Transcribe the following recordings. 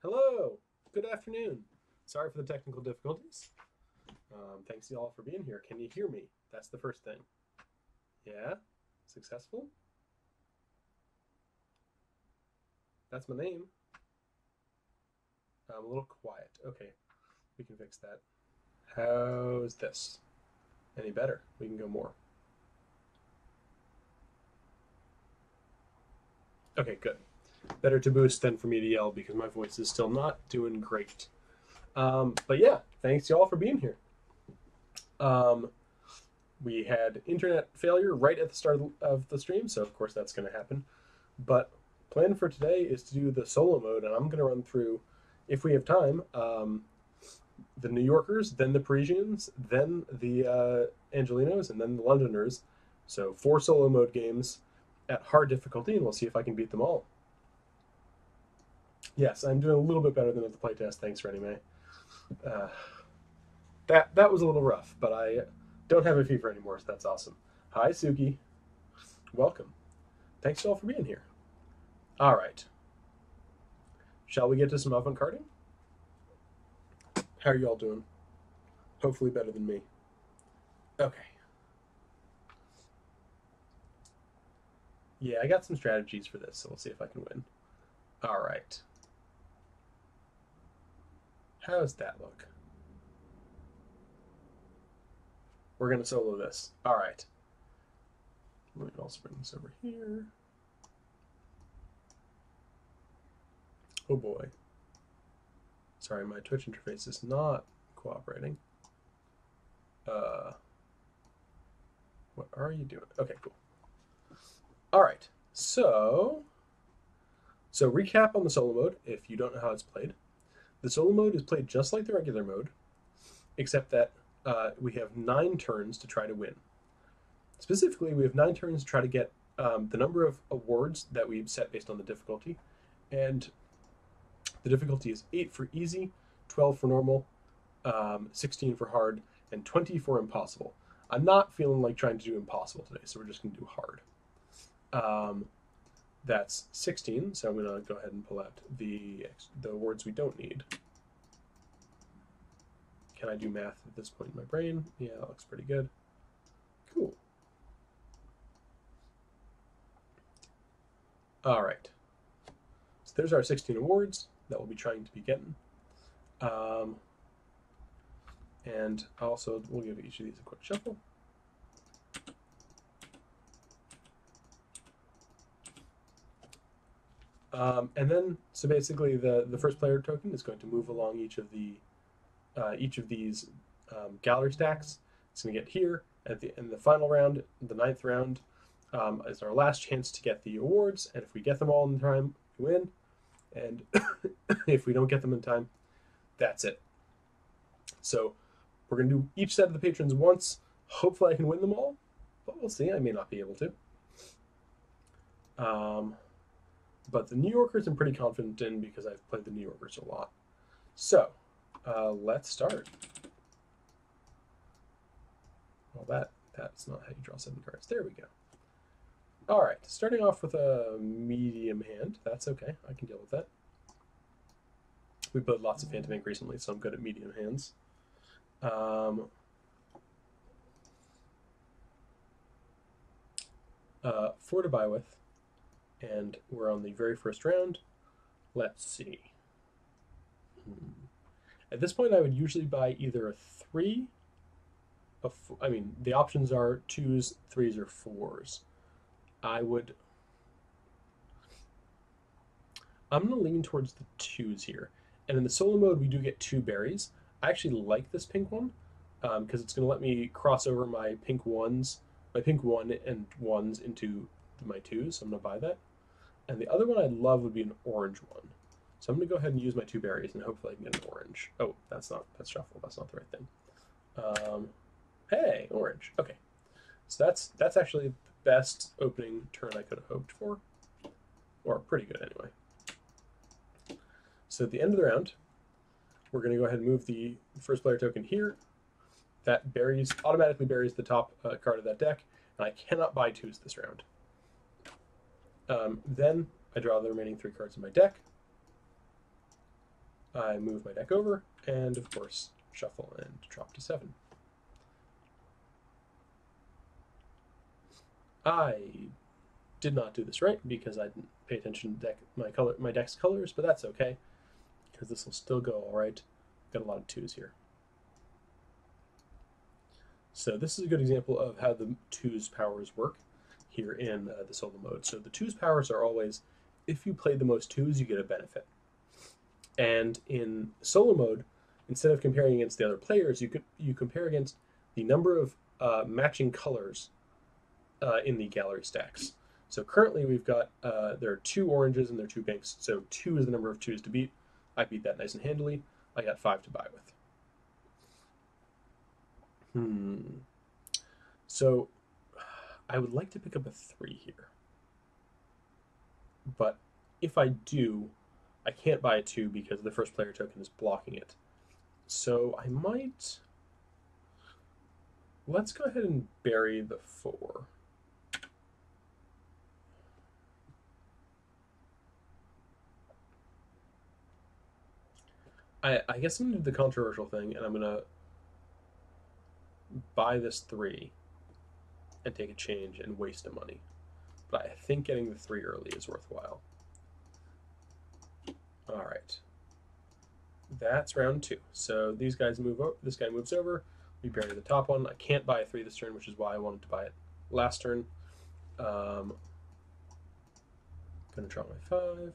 Hello, good afternoon. Sorry for the technical difficulties. Thanks you all for being here. Can you hear me? That's the first thing. Yeah? Successful? That's my name. I'm a little quiet. Okay, we can fix that. How's this? Any better? We can go more. Okay, good. Better to boost than for me to yell because my voice is still not doing great. But yeah, thanks you all for being here. Um, we had internet failure right at the start of the stream, so of course that's going to happen. But plan for today is to do the solo mode, and I'm going to run through, if we have time, the New Yorkers, then the Parisians, then the Angelinos, and then the Londoners. So 4 solo mode games at hard difficulty, and we'll see if I can beat them all. Yes, I'm doing a little bit better than at the playtest. Thanks, Rennie Mae. Uh, that was a little rough, but I don't have a fever anymore, so that's awesome. Hi, Suki. Welcome. Thanks all for being here. All right. Shall we get to some avant carding? How are you all doing? Hopefully better than me. Okay. Yeah, I got some strategies for this, so we'll see if I can win. All right. How's that look? We're going to solo this. All right. Let me also bring this over here. Oh boy. Sorry, my Twitch interface is not cooperating. What are you doing? Okay, cool. All right. So recap on the solo mode if you don't know how it's played. The solo mode is played just like the regular mode, except that we have 9 turns to try to win. Specifically, we have 9 turns to try to get the number of awards that we've set based on the difficulty, and the difficulty is 8 for easy, 12 for normal, 16 for hard, and 20 for impossible. I'm not feeling like trying to do impossible today, so we're just going to do hard. That's 16, so I'm going to go ahead and pull out the words we don't need. Can I do math at this point in my brain? Yeah, that looks pretty good. Cool. All right. So there's our 16 awards that we'll be trying to be getting. And also, we'll give each of these a quick shuffle. And then, so basically, the first player token is going to move along each of these gallery stacks. It's going to get here in the final round, the 9th round, is our last chance to get the awards. And if we get them all in time, we win. And if we don't get them in time, that's it. So we're going to do each set of the patrons once. Hopefully, I can win them all, but we'll see. I may not be able to. But the New Yorkers I'm pretty confident in because I've played the New Yorkers a lot. So let's start. Well, that's not how you draw 7 cards. There we go. All right, starting off with a medium hand. That's okay. I can deal with that. We played lots of Phantom Ink recently, so I'm good at medium hands. 4 to buy with, and we're on the very first round. Let's see. At this point, I would usually buy either a 3. I mean, the options are 2s, 3s, or 4s. I'm going to lean towards the 2s here. And in the solo mode, we do get 2 berries. I actually like this pink one because it's going to let me cross over my pink 1 and 1s into my 2s, so I'm going to buy that. And the other one I'd love would be an orange one. So I'm going to go ahead and use my 2 berries and hopefully I can get an orange. Oh, that's shuffle. That's not the right thing. Hey, orange. Okay. So that's actually the best opening turn I could have hoped for. Or pretty good anyway. So at the end of the round, we're going to go ahead and move the first player token here. That automatically buries the top card of that deck, and I cannot buy 2s this round. Then I draw the remaining 3 cards in my deck. I move my deck over, and of course, shuffle and drop to 7. I did not do this right because I didn't pay attention to my deck's colors, but that's okay because this will still go all right. Got a lot of 2s here. So this is a good example of how the 2's powers work here in the solo mode. So the 2's powers are always, if you play the most 2's, you get a benefit. And in solo mode, instead of comparing against the other players, you compare against the number of matching colors in the gallery stacks. So currently we've got, there are 2 oranges and there are 2 pinks. So 2 is the number of 2's to beat. I beat that nice and handily. I got 5 to buy with. So I would like to pick up a 3 here. But if I do, I can't buy a 2 because the first player token is blocking it. So I might... Let's go ahead and bury the 4. I guess I'm going to do the controversial thing, and I'm going to buy this 3 and take a change and waste the money. But I think getting the 3 early is worthwhile. All right. That's round 2. So these guys move over. This guy moves over. We bury the top one. I can't buy a 3 this turn, which is why I wanted to buy it last turn. Gonna draw my 5.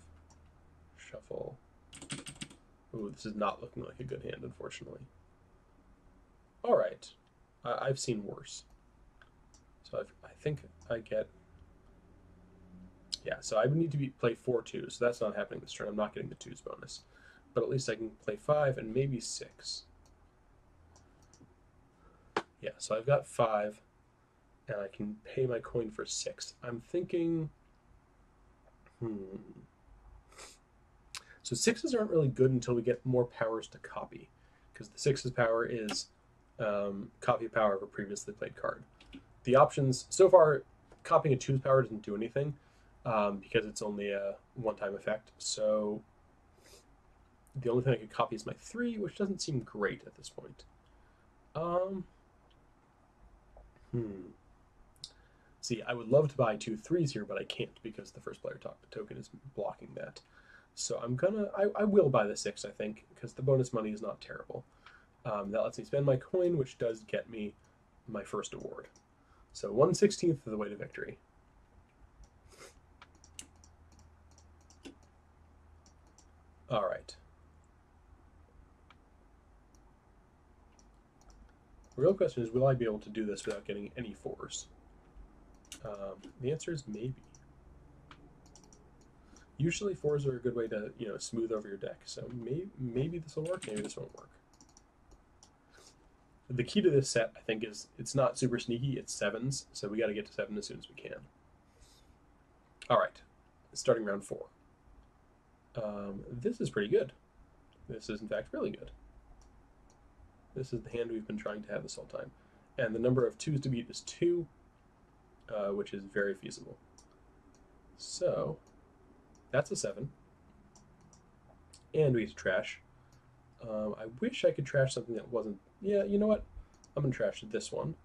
Shuffle. Ooh, this is not looking like a good hand, unfortunately. All right. I've seen worse. So I think I get... Yeah, so I would need to play 4 2s, so that's not happening this turn. I'm not getting the 2's bonus. But at least I can play 5 and maybe 6. Yeah, so I've got 5, and I can pay my coin for 6. I'm thinking... So 6's aren't really good until we get more powers to copy, because the 6's power is copy power of a previously played card. The options, so far, copying a 2's power doesn't do anything, because it's only a one-time effect. So the only thing I could copy is my 3, which doesn't seem great at this point. See, I would love to buy 2 3s here, but I can't because the first player token is blocking that. So I will buy the 6, I think, because the bonus money is not terrible. That lets me spend my coin, which does get me my first award. So 1/16 of the way to victory. All right. The real question is, will I be able to do this without getting any 4s? The answer is maybe. Usually 4s are a good way to, smooth over your deck. So maybe this will work, maybe this won't work. The key to this set, I think, is it's not super sneaky, it's 7s, so we got to get to 7 as soon as we can. All right, starting round 4. This is pretty good. This is, in fact, really good. This is the hand we've been trying to have this whole time. And the number of 2's to beat is 2, which is very feasible. So, that's a 7. And we get to trash. I wish I could trash something that wasn't... Yeah, you know what? I'm going to trash this one.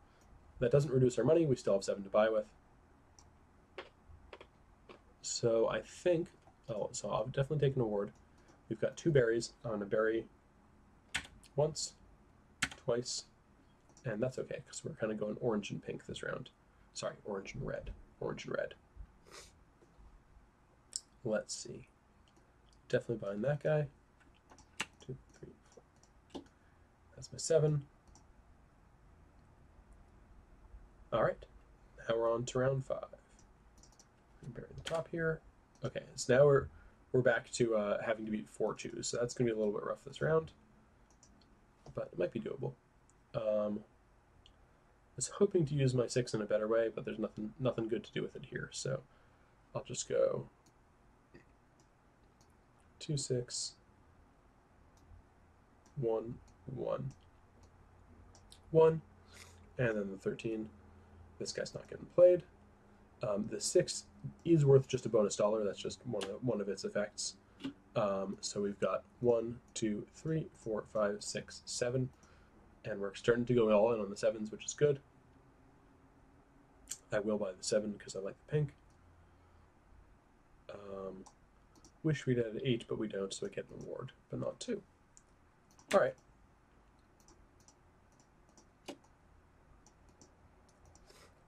That doesn't reduce our money. We still have 7 to buy with. So I think... Oh, so I'll definitely take an award. We've got 2 berries. I'm going to berry once, twice, and that's okay, because we're kind of going orange and pink this round. Sorry, orange and red. Orange and red. Let's see. Definitely buying that guy. 2, 3, 4. That's my 7. All right. Now we're on to round 5. Bury the top here. Okay, so now we're back to having to beat 4 2s, so that's going to be a little bit rough this round, but it might be doable. I was hoping to use my 6 in a better way, but there's nothing good to do with it here, so I'll just go 2 6 1 1 1, and then the 13. This guy's not getting played. The 6 is worth just a bonus dollar. That's just one of its effects. So we've got 1, 2, 3, 4, 5, 6, 7, and we're starting to go all in on the sevens, which is good. I will buy the 7 because I like the pink. Wish we'd had 8, but we don't, so I get an award, but not 2. All right.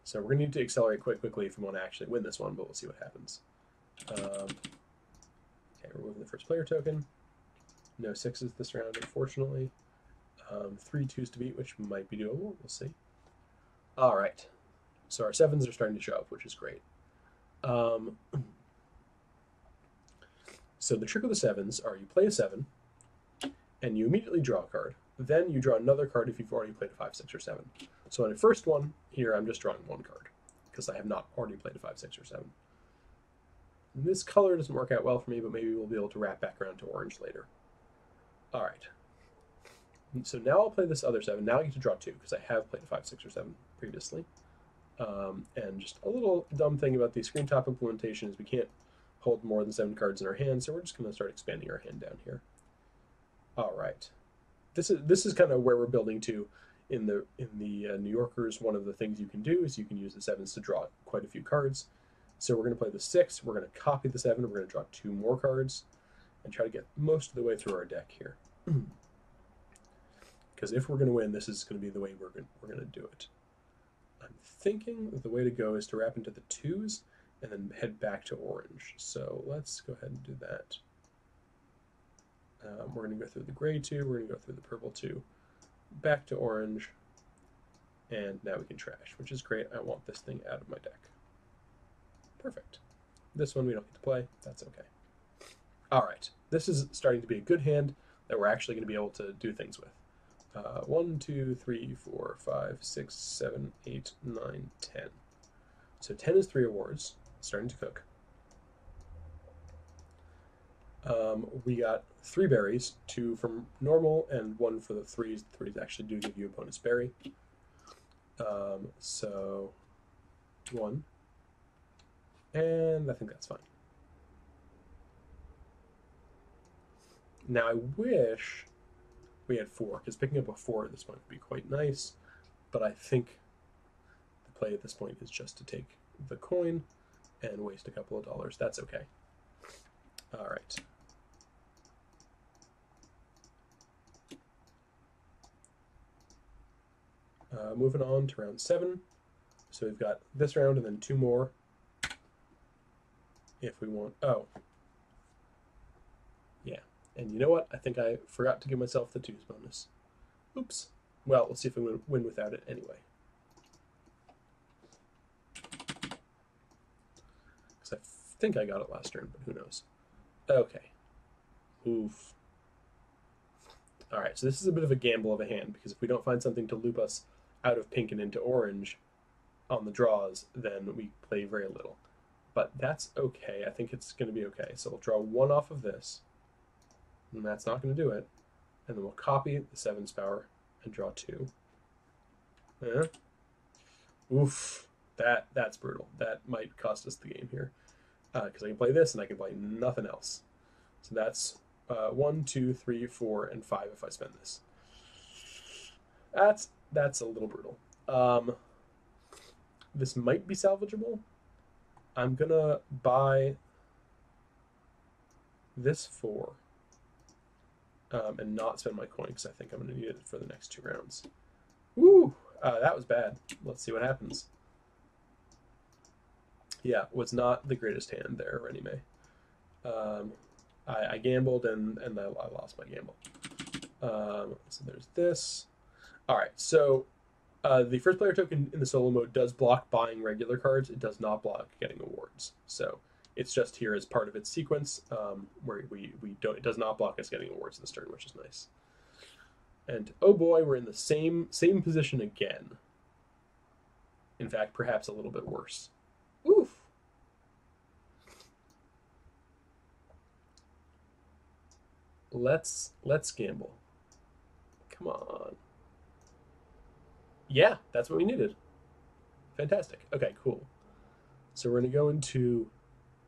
So we're going to need to accelerate quite quickly if we want to actually win this one, but we'll see what happens. Okay, we're moving the first player token. No 6s this round, unfortunately. 3 2s to beat, which might be doable. We'll see. All right. So our 7s are starting to show up, which is great. So the trick of the 7s are you play a 7, and you immediately draw a card. Then you draw another card if you've already played a 5, 6, or 7. So on the first one here, I'm just drawing 1 card because I have not already played a 5, 6, or 7. This color doesn't work out well for me, but maybe we'll be able to wrap back around to orange later. All right. So now I'll play this other 7. Now I get to draw 2 because I have played a 5, 6, or 7 previously. And just a little dumb thing about the screen top implementation is we can't hold more than 7 cards in our hand, so we're just going to start expanding our hand down here. All right. This is kind of where we're building to in the New Yorkers. One of the things you can do is you can use the 7s to draw quite a few cards. So we're going to play the 6, we're going to copy the 7, we're going to draw 2 more cards, and try to get most of the way through our deck here. Because if we're going to win, this is going to be the way we're going to do it. I'm thinking the way to go is to wrap into the 2s and then head back to orange. So let's go ahead and do that. We're going to go through the gray 2, we're going to go through the purple 2, back to orange, and now we can trash, which is great. I want this thing out of my deck. Perfect. This one we don't get to play. That's okay. All right. This is starting to be a good hand that we're actually going to be able to do things with. 1, 2, 3, 4, 5, 6, 7, 8, 9, 10. So 10 is 3 awards. Starting to cook. We got 3 berries, 2 from normal and 1 for the 3s. The 3s actually do give you a bonus berry. So 1. And I think that's fine. Now I wish we had 4, because picking up a 4 at this point would be quite nice, but I think the play at this point is just to take the coin and waste a couple of dollars. That's okay. All right. Moving on to round 7. So we've got this round and then 2 more. If we want, oh, yeah, and you know what? I think I forgot to give myself the 2s bonus. Oops. Well, we'll see if we win without it anyway. Because I think I got it last turn, but who knows? Okay. Oof. All right, so this is a bit of a gamble of a hand, because if we don't find something to loop us out of pink and into orange on the draws, then we play very little. But that's okay. I think it's going to be okay. So we'll draw 1 off of this, and that's not going to do it. And then we'll copy the 7's power and draw 2. Oof. That's brutal. That might cost us the game here. Because I can play this and I can play nothing else. So that's 1, 2, 3, 4, and 5 if I spend this. That's a little brutal. This might be salvageable. I'm gonna buy this 4 and not spend my coin because I think I'm gonna need it for the next 2 rounds. Woo! That was bad. Let's see what happens. Yeah, was not the greatest hand there, Rennie. I gambled and I lost my gamble. So there's this. All right, so the first player token in the solo mode does block buying regular cards. It does not block getting awards. So it's just here as part of its sequence where we don't. It does not block us getting awards this turn, which is nice. And oh boy, we're in the same position again. In fact, perhaps a little bit worse. Oof. Let's gamble. Come on. Yeah, that's what we needed. Fantastic. Okay, cool. So we're going to go into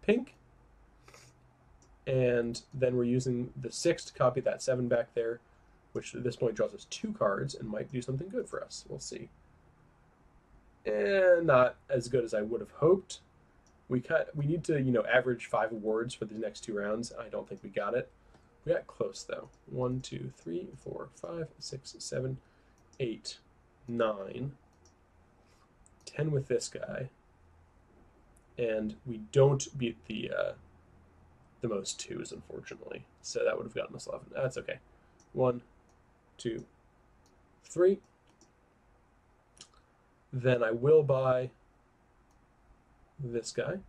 pink and then we're using the 6 to copy that 7 back there, which at this point draws us 2 cards and might do something good for us. We'll see. And not as good as I would have hoped. We need to, average 5 awards for the next 2 rounds. I don't think we got it. We got close though. 1, 2, 3, 4, 5, 6, 7, 8, 9, 10 with this guy. And we don't beat the most 2s, unfortunately. So that would have gotten us 11. That's okay. 1, 2, 3. Then I will buy this guy.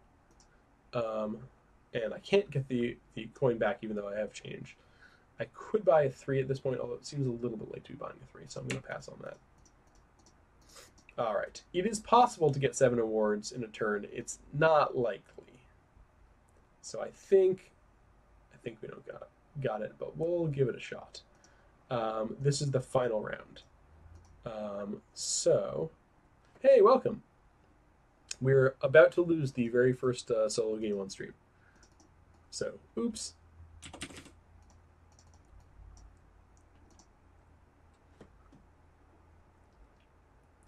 And I can't get the coin back even though I have change. I could buy a 3 at this point, although it seems a little bit late to be buying a 3, so I'm going to pass on that. All right. It is possible to get 7 awards in a turn. It's not likely. So I think we don't got it, but we'll give it a shot. This is the final round. So, hey, welcome. We're about to lose the very first solo game on stream. So, oops.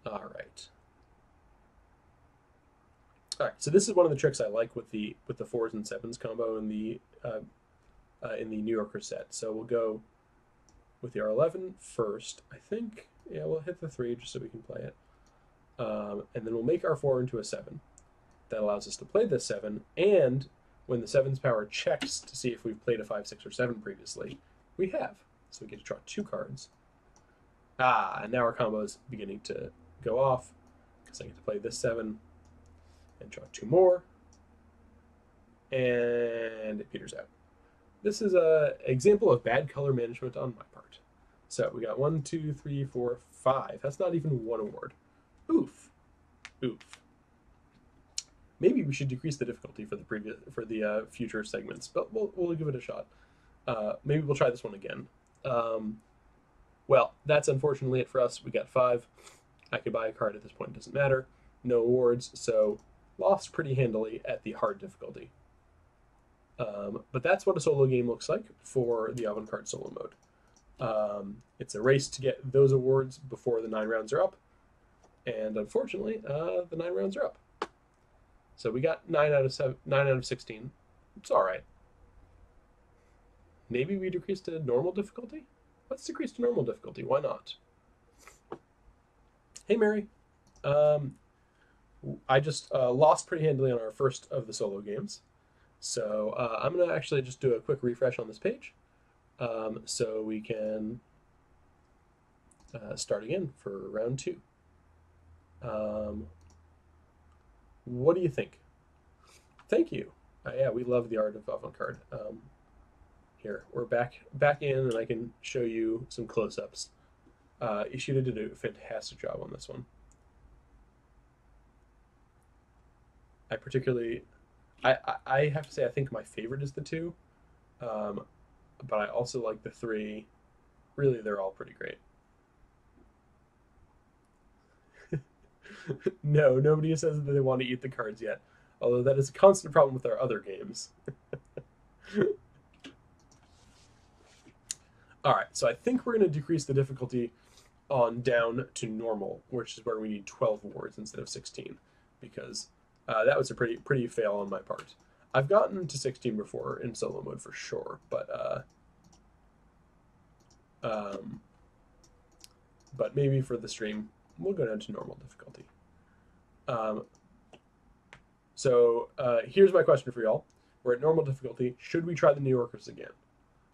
All right. All right. So this is one of the tricks I like with the 4s and 7s combo in the New Yorker set. So we'll go with the R11 first, I think. Yeah, we'll hit the 3 just so we can play it. And then we'll make our 4 into a 7. That allows us to play this 7, and when the 7's power checks to see if we've played a 5, 6, or 7 previously, we have. So we get to draw 2 cards. And now our combo is beginning to go off, because I get to play this 7 and draw 2 more, and it peters out. This is an example of bad color management on my part. So we got 1, 2, 3, 4, 5. That's not even 1 award. Oof. Oof. Maybe we should decrease the difficulty for the future segments, but we'll give it a shot. Maybe we'll try this one again. Well, that's unfortunately it for us. We got 5. I could buy a card at this point. It doesn't matter. No awards, so lost pretty handily at the hard difficulty. But that's what a solo game looks like for the Avant Carde solo mode. It's a race to get those awards before the 9 rounds are up, and unfortunately, the 9 rounds are up. So we got 9 out of 16. It's all right. Maybe we decrease to normal difficulty? Let's decrease to normal difficulty. Why not? Hey, Mary. I just lost pretty handily on our first of the solo games. So I'm going to actually just do a quick refresh on this page so we can start again for round 2. What do you think? Thank you. Yeah, we love the art of Avant Carde. Here, we're back in, and I can show you some close-ups. Ishida did a fantastic job on this one. I have to say I think my favorite is the 2, but I also like the 3. Really, they're all pretty great. No, nobody says that they want to eat the cards yet, although that is a constant problem with our other games. All right, so I think we're going to decrease the difficulty on down to normal, which is where we need 12 awards instead of 16, because that was a pretty fail on my part. I've gotten to 16 before in solo mode for sure, but maybe for the stream, we'll go down to normal difficulty. So here's my question for y'all. We're at normal difficulty. Should we try the New Yorkers again?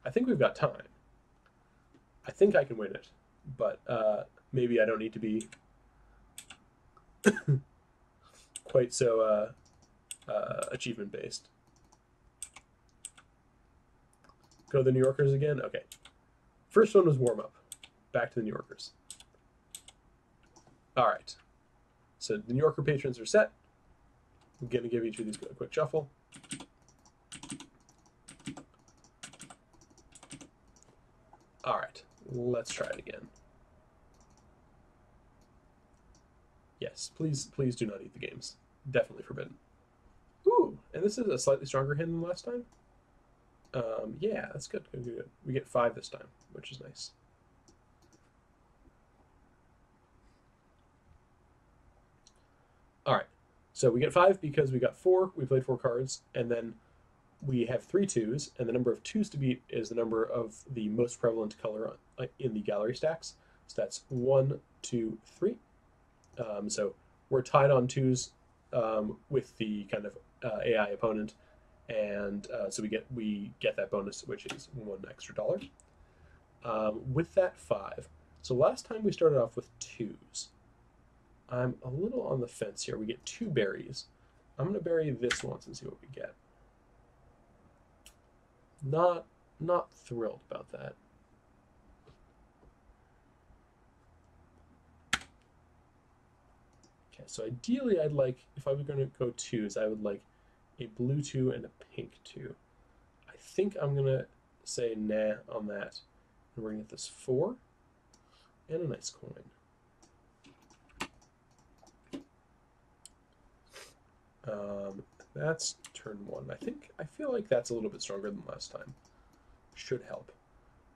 I think we've got time. I think I can win it, but maybe I don't need to be quite so achievement-based. Go the New Yorkers again? Okay. First one was warm-up. Back to the New Yorkers. All right. So the New Yorker patrons are set. I'm going to give each of these a quick shuffle. All right. Let's try it again. Yes, please do not eat the games. Definitely forbidden. Ooh, and this is a slightly stronger hand than last time. Yeah, that's good. Good, good, good. We get 5 this time, which is nice. All right. So we get 5 because we got 4. We played 4 cards, and then we have 3 twos, and the number of twos to beat is the number of the most prevalent color in the gallery stacks. So that's 1, 2, 3. So we're tied on twos with the kind of AI opponent, and so we get that bonus, which is $1 extra. With that 5. So last time we started off with twos. I'm a little on the fence here. We get 2 berries. I'm gonna bury this once and see what we get. Not thrilled about that. Okay, so ideally I'd like, if I were gonna go twos, I would like a blue 2 and a pink 2. I think I'm gonna say nah on that. And we're gonna get this 4 and a nice coin. That's turn 1. I feel like that's a little bit stronger than last time. Should help.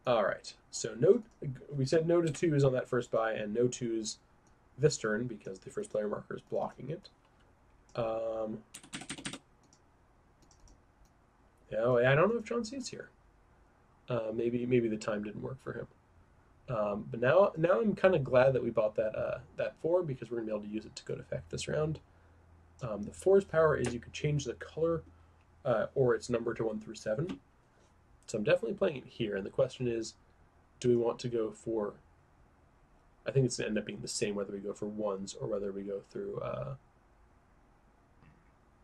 All right. So we said no to twos on that first buy, and no twos this turn because the first player marker is blocking it. Yeah, I don't know if John C's here. Maybe the time didn't work for him. But now I'm kind of glad that we bought that 4 because we're gonna be able to use it to good effect this round. The 4's power is you can change the color or its number to 1 through 7. So I'm definitely playing it here, and the question is, do we want to go for... I think it's going to end up being the same whether we go for 1s or whether we go through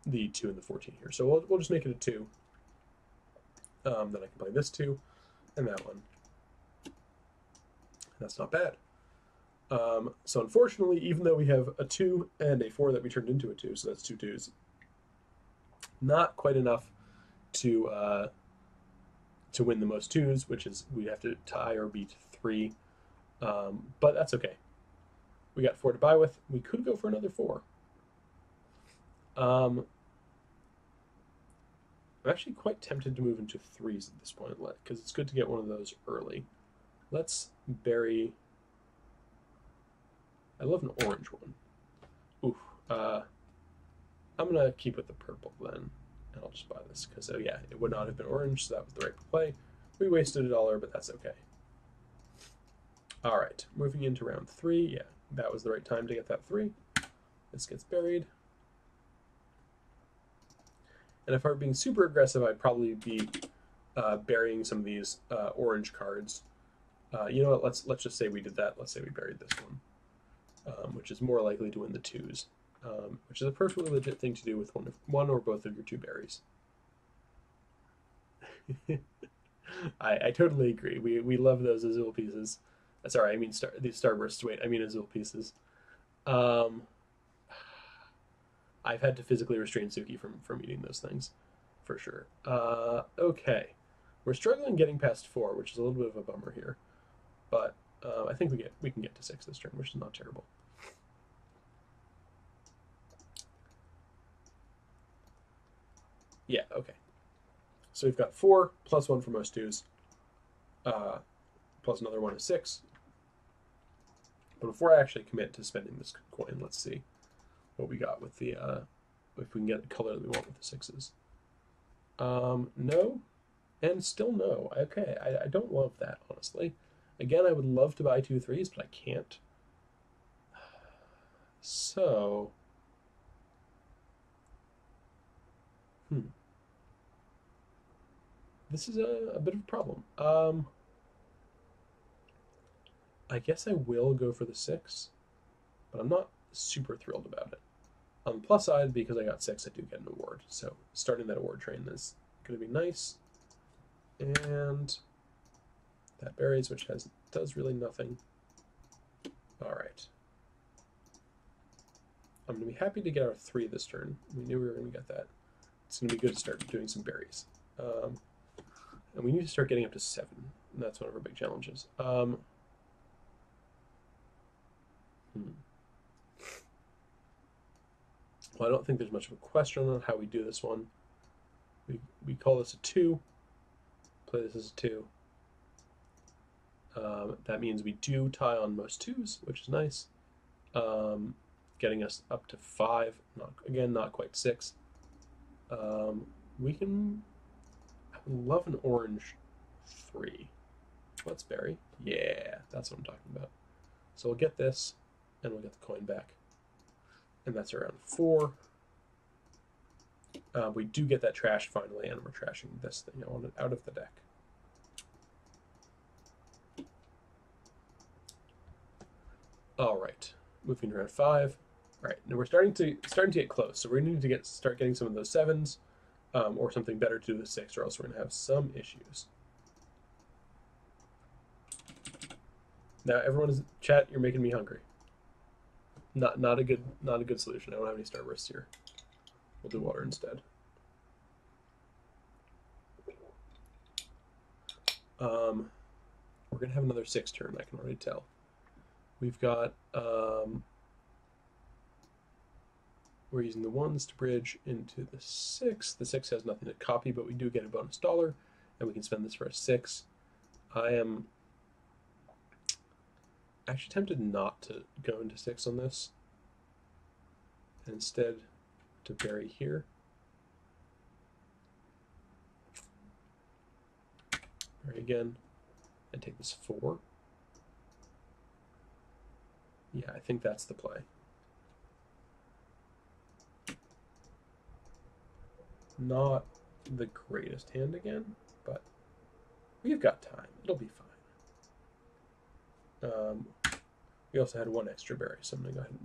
the 2 and the 14 here. So we'll just make it a 2. Then I can play this 2 and that one. That's not bad. So unfortunately, even though we have a 2 and a 4 that we turned into a 2, so that's 2 twos, not quite enough to win the most twos, which is we have to tie or beat 3. But that's okay. We got 4 to buy with. We could go for another 4. I'm actually quite tempted to move into 3s at this point, because it's good to get one of those early. Let's bury... I love an orange one. Ooh, I'm going to keep with the purple then, and I'll just buy this, because, oh yeah, it would not have been orange, so that was the right play. We wasted $1, but that's okay. All right, moving into round 3. Yeah, that was the right time to get that 3. This gets buried. And if I were being super aggressive, I'd probably be burying some of these orange cards. You know what, let's just say we did that. Let's say we buried this one. Which is more likely to win the 2s, which is a perfectly legit thing to do with one or both of your 2 berries. I totally agree. We love those Azul pieces. Sorry, I mean these Starbursts. Wait, I mean Azul pieces. I've had to physically restrain Suki from eating those things, for sure. Okay, we're struggling getting past 4, which is a little bit of a bummer here, but I think we can get to 6 this turn, which is not terrible. Yeah, okay. So we've got 4 plus 1 for most twos, plus another 1 is 6. But before I actually commit to spending this coin, let's see what we got with the if we can get the color that we want with the 6s. No, and still no. Okay, I don't love that, honestly. Again, I would love to buy 2 3s, but I can't. So, this is a bit of a problem. I guess I will go for the 6, but I'm not super thrilled about it. On the plus side, because I got 6, I do get an award. So starting that award train is going to be nice. And that berries, which does really nothing. All right. I'm going to be happy to get our 3 this turn. We knew we were going to get that. It's going to be good to start doing some berries. And we need to start getting up to 7. And that's one of our big challenges. Well, I don't think there's much of a question on how we do this one. We call this a 2. Play this as a 2. That means we do tie on most 2s, which is nice. Getting us up to 5. Not quite 6. We can... I would love an orange 3. Let's bury. Yeah, that's what I'm talking about. So we'll get this, and we'll get the coin back. And that's around 4. We do get that trash finally, and we're trashing this thing. I want it out of the deck. All right, moving around 5. All right, now we're starting to get close. So we need to start getting some of those 7s, or something better to the 6, or else we're going to have some issues. Now everyone's chat. You're making me hungry. Not a good solution. I don't have any Starbursts here. We'll do water instead. We're gonna have another 6 turn. I can already tell. We've got we're using the 1s to bridge into the 6. The 6 has nothing to copy, but we do get a bonus $1, and we can spend this for a 6. I am actually tempted not to go into 6 on this, and instead to bury here. Bury again, and take this 4. Yeah, I think that's the play. Not the greatest hand again, but we've got time. It'll be fine. We also had 1 extra berry, so I'm going to go ahead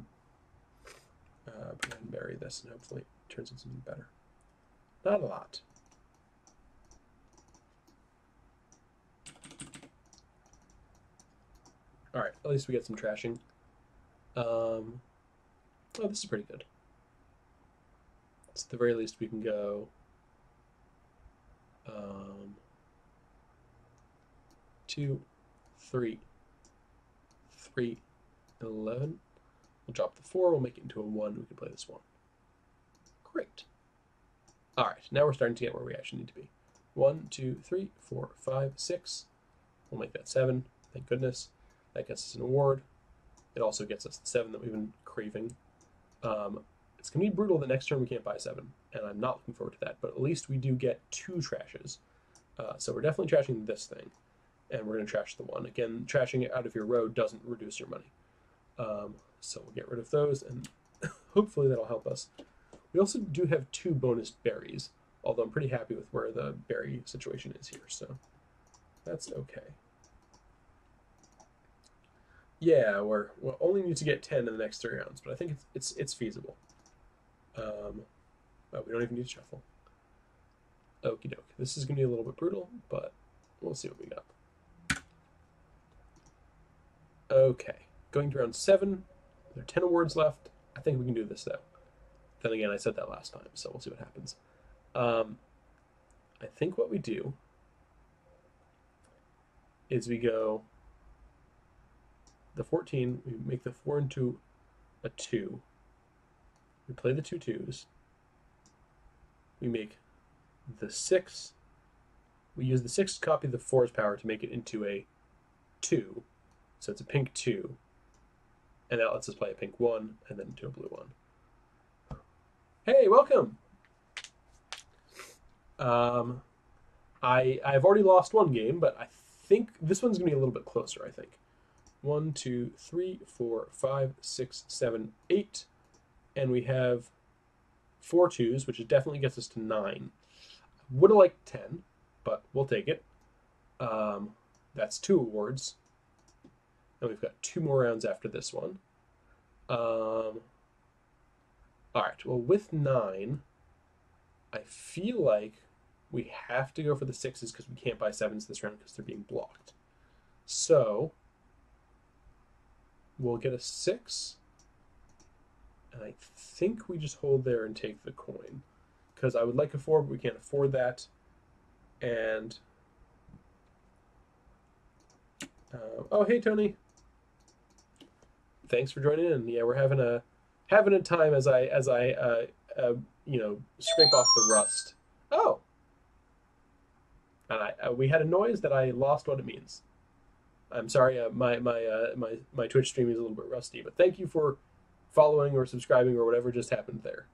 and bury this, and hopefully it turns into something better. Not a lot. All right, at least we get some trashing. Oh, this is pretty good. At the very least, we can go 2, 3, 3, 11. We'll drop the 4. We'll make it into a 1. We can play this 1. Great. All right, now we're starting to get where we actually need to be. 1, 2, 3, 4, 5, 6. We'll make that 7. Thank goodness. That gets us an award. It also gets us the 7 that we've been craving. It's going to be brutal the next turn we can't buy 7, and I'm not looking forward to that, but at least we do get 2 trashes. So we're definitely trashing this thing, and we're going to trash the 1. Again, trashing it out of your road doesn't reduce your money. So we'll get rid of those, and hopefully that'll help us. We also do have 2 bonus berries, although I'm pretty happy with where the berry situation is here, so that's okay. Yeah, we'll only need to get 10 in the next 3 rounds, but I think it's feasible. Oh, we don't even need to shuffle. Okie doke. This is going to be a little bit brutal, but we'll see what we got. Okay, going to round 7. There are 10 awards left. I think we can do this, though. Then again, I said that last time, so we'll see what happens. I think what we do is we go the 14, we make the 4 into a 2. We play the 2 2s. We make the 6. We use the 6 to copy the 4's power to make it into a 2. So it's a pink 2. And that lets us play a pink 1 and then into a blue 1. Hey, welcome! I've already lost 1 game, but I think this one's going to be a little bit closer, I think. 1, 2, 3, 4, 5, 6, 7, 8. And we have 4 2s, which definitely gets us to 9. Would have liked 10, but we'll take it. That's 2 awards. And we've got 2 more rounds after this one. All right, well, with 9, I feel like we have to go for the 6s because we can't buy 7s this round because they're being blocked. So we'll get a 6. And I think we just hold there and take the coin. Because I would like a 4, but we can't afford that. And oh, hey, Tony. Thanks for joining in. Yeah, we're having a time as I you know, scrape off the rust. Oh, And we had a noise that I lost what it means. I'm sorry, my Twitch stream is a little bit rusty, but thank you for following or subscribing or whatever just happened there.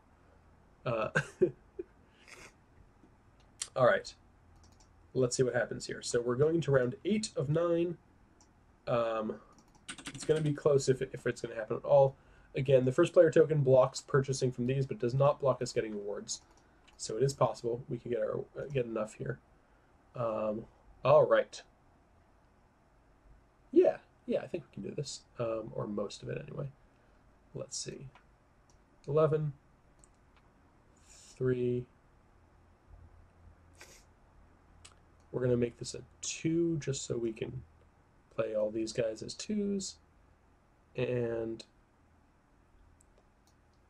Uh, all right, let's see what happens here. So we're going to round 8 of 9. It's going to be close if it's going to happen at all. Again, the first player token blocks purchasing from these, but does not block us getting awards. So it is possible we can get enough here. All right. Yeah, I think we can do this, or most of it anyway. Let's see. 11, 3. We're going to make this a 2 just so we can play all these guys as 2s. And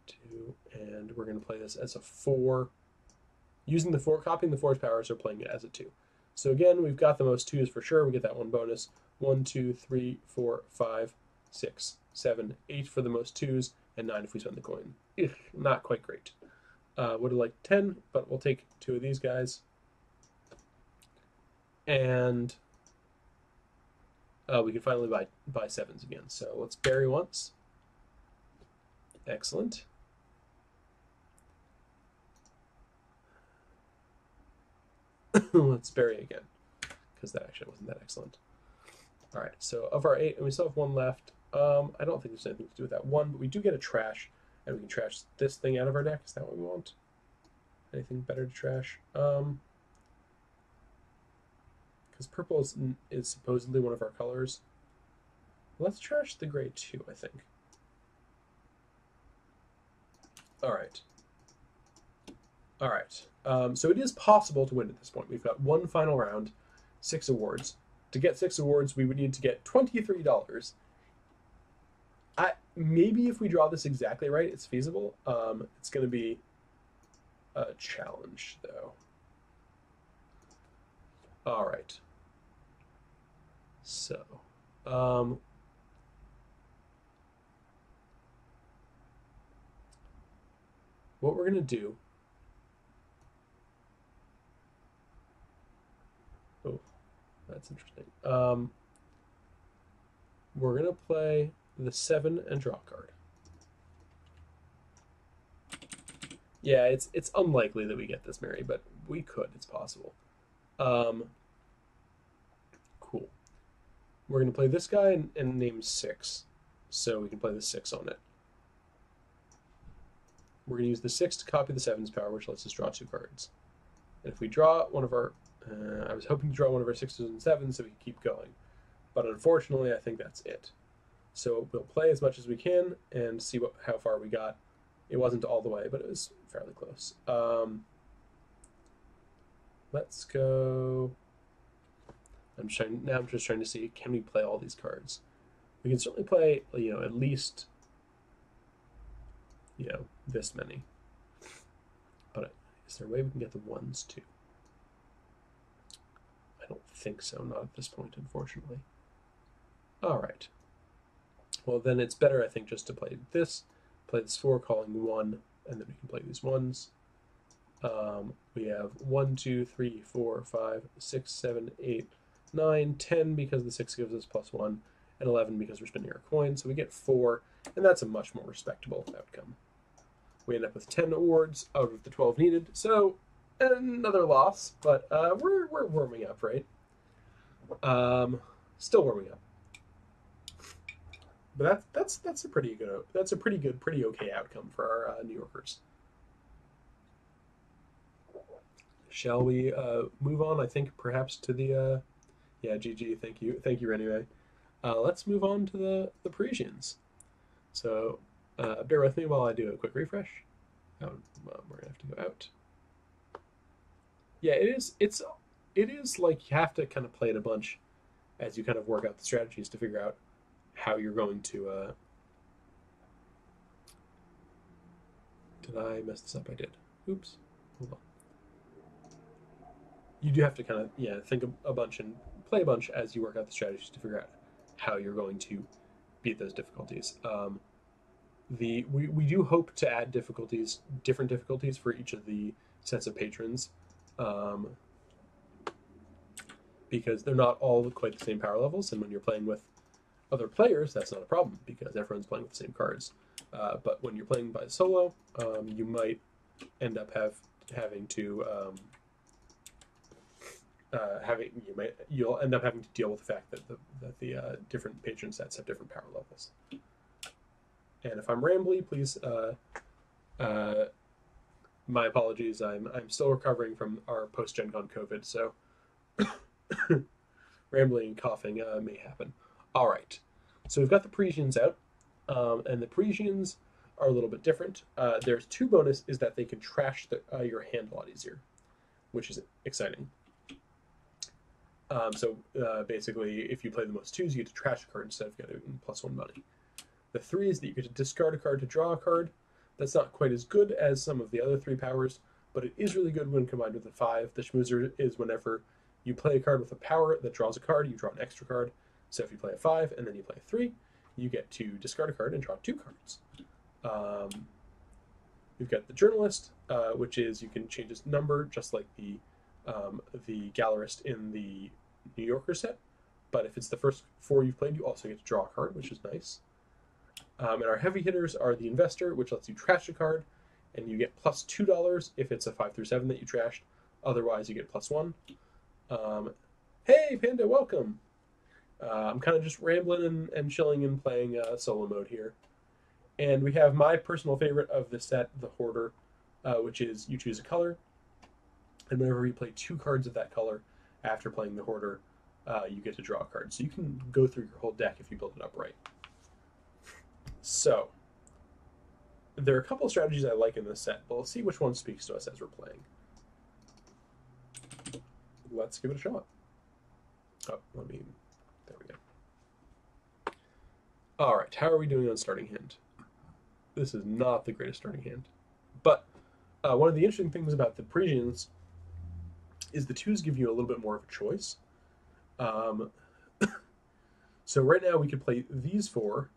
2, and we're going to play this as a 4. Using the 4, copying the 4's power, so playing it as a 2. So again, we've got the most 2s for sure. We get that one bonus. 1, 2, 3, 4, 5, 6, 7, 8 for the most 2s, and 9 if we spend the coin. Ugh, not quite great. Would have liked 10, but we'll take 2 of these guys. And we can finally buy 7s again. So let's bury once. Excellent. Let's bury again, because that actually wasn't that excellent. All right, so of our 8, and we still have 1 left. I don't think there's anything to do with that 1, but we do get a trash, and we can trash this thing out of our deck. Is that what we want? Anything better to trash? Because purple is supposedly one of our colors. Let's trash the gray too, I think. All right. All right. So it is possible to win at this point. We've got 1 final round, 6 awards. To get 6 awards, we would need to get $23. Maybe if we draw this exactly right, it's feasible. It's going to be a challenge, though. All right. So, what we're going to do... Oh, that's interesting. We're going to play the 7 and draw a card. Yeah, it's unlikely that we get this, Mary, but we could. It's possible. Cool. We're going to play this guy and name 6, so we can play the 6 on it. We're going to use the 6 to copy the 7's power, which lets us draw 2 cards. And if we draw one of our... I was hoping to draw one of our 6s and 7s so we can keep going. But unfortunately, I think that's it. So we'll play as much as we can and see how far we got. It wasn't all the way, but it was fairly close. Let's go... I'm just trying to see, can we play all these cards? We can certainly play, at least, this many. But is there a way we can get the 1s too? I don't think so, not at this point, unfortunately. All right. Well, then it's better, I think, just to play this 4, calling 1, and then we can play these 1s. We have 1, 2, 3, 4, 5, 6, 7, 8, 9, 10 because the 6 gives us +1, and 11 because we're spending our coin. So we get 4, and that's a much more respectable outcome. We end up with 10 awards out of the 12 needed, so another loss, but we're warming up, right? Still warming up. But that's a pretty good, pretty okay outcome for our New Yorkers. Shall we move on? I think perhaps to the yeah, GG. Thank you anyway. Let's move on to the Parisians. So bear with me while I do a quick refresh. Oh, well, we're gonna have to go out. Yeah, it is like you have to kind of play it a bunch as you kind of work out the strategies to figure out how you're going to. Did I mess this up? I did. Oops. Hold on. You do have to kind of think a bunch and play a bunch as you work out the strategies to figure out how you're going to beat those difficulties. We do hope to add different difficulties for each of the sets of patrons. because they're not all quite the same power levels, and when you're playing with other players, that's not a problem because everyone's playing with the same cards. But when you're playing by solo, you might end up having to you'll end up having to deal with the fact that the different patron sets have different power levels. And if I'm rambly, please, my apologies. I'm still recovering from our post-Gen Con COVID, so rambling and coughing may happen. All right, so we've got the Parisians out, and the Parisians are a little bit different. There's two bonus is that they can trash your hand a lot easier, which is exciting. So basically, if you play the most twos, you get to trash a card instead of getting +1 money. The three is that you get to discard a card to draw a card. That's not quite as good as some of the other three powers, but it is really good when combined with the 5. The schmoozer is whenever you play a card with a power that draws a card, you draw an extra card. So if you play a 5 and then you play a 3, you get to discard a card and draw 2 cards. You've got the journalist, which is you can change its number just like the gallerist in the New Yorker set. But if it's the first 4 you've played, you also get to draw a card, which is nice. And our heavy hitters are the investor, which lets you trash a card, and you get +$2 if it's a 5 through 7 that you trashed. Otherwise, you get +1. Hey, Panda, welcome. I'm kind of just rambling and chilling and playing solo mode here. And we have my personal favorite of the set, the Hoarder, which is you choose a color, and whenever you play 2 cards of that color after playing the Hoarder, you get to draw a card. So you can go through your whole deck if you build it up right. So, there are a couple of strategies I like in this set, but we'll see which one speaks to us as we're playing. Let's give it a shot. Oh, there we go. All right, how are we doing on starting hand? This is not the greatest starting hand. But one of the interesting things about the Parisians is the 2s give you a little bit more of a choice. So right now we could play these 4.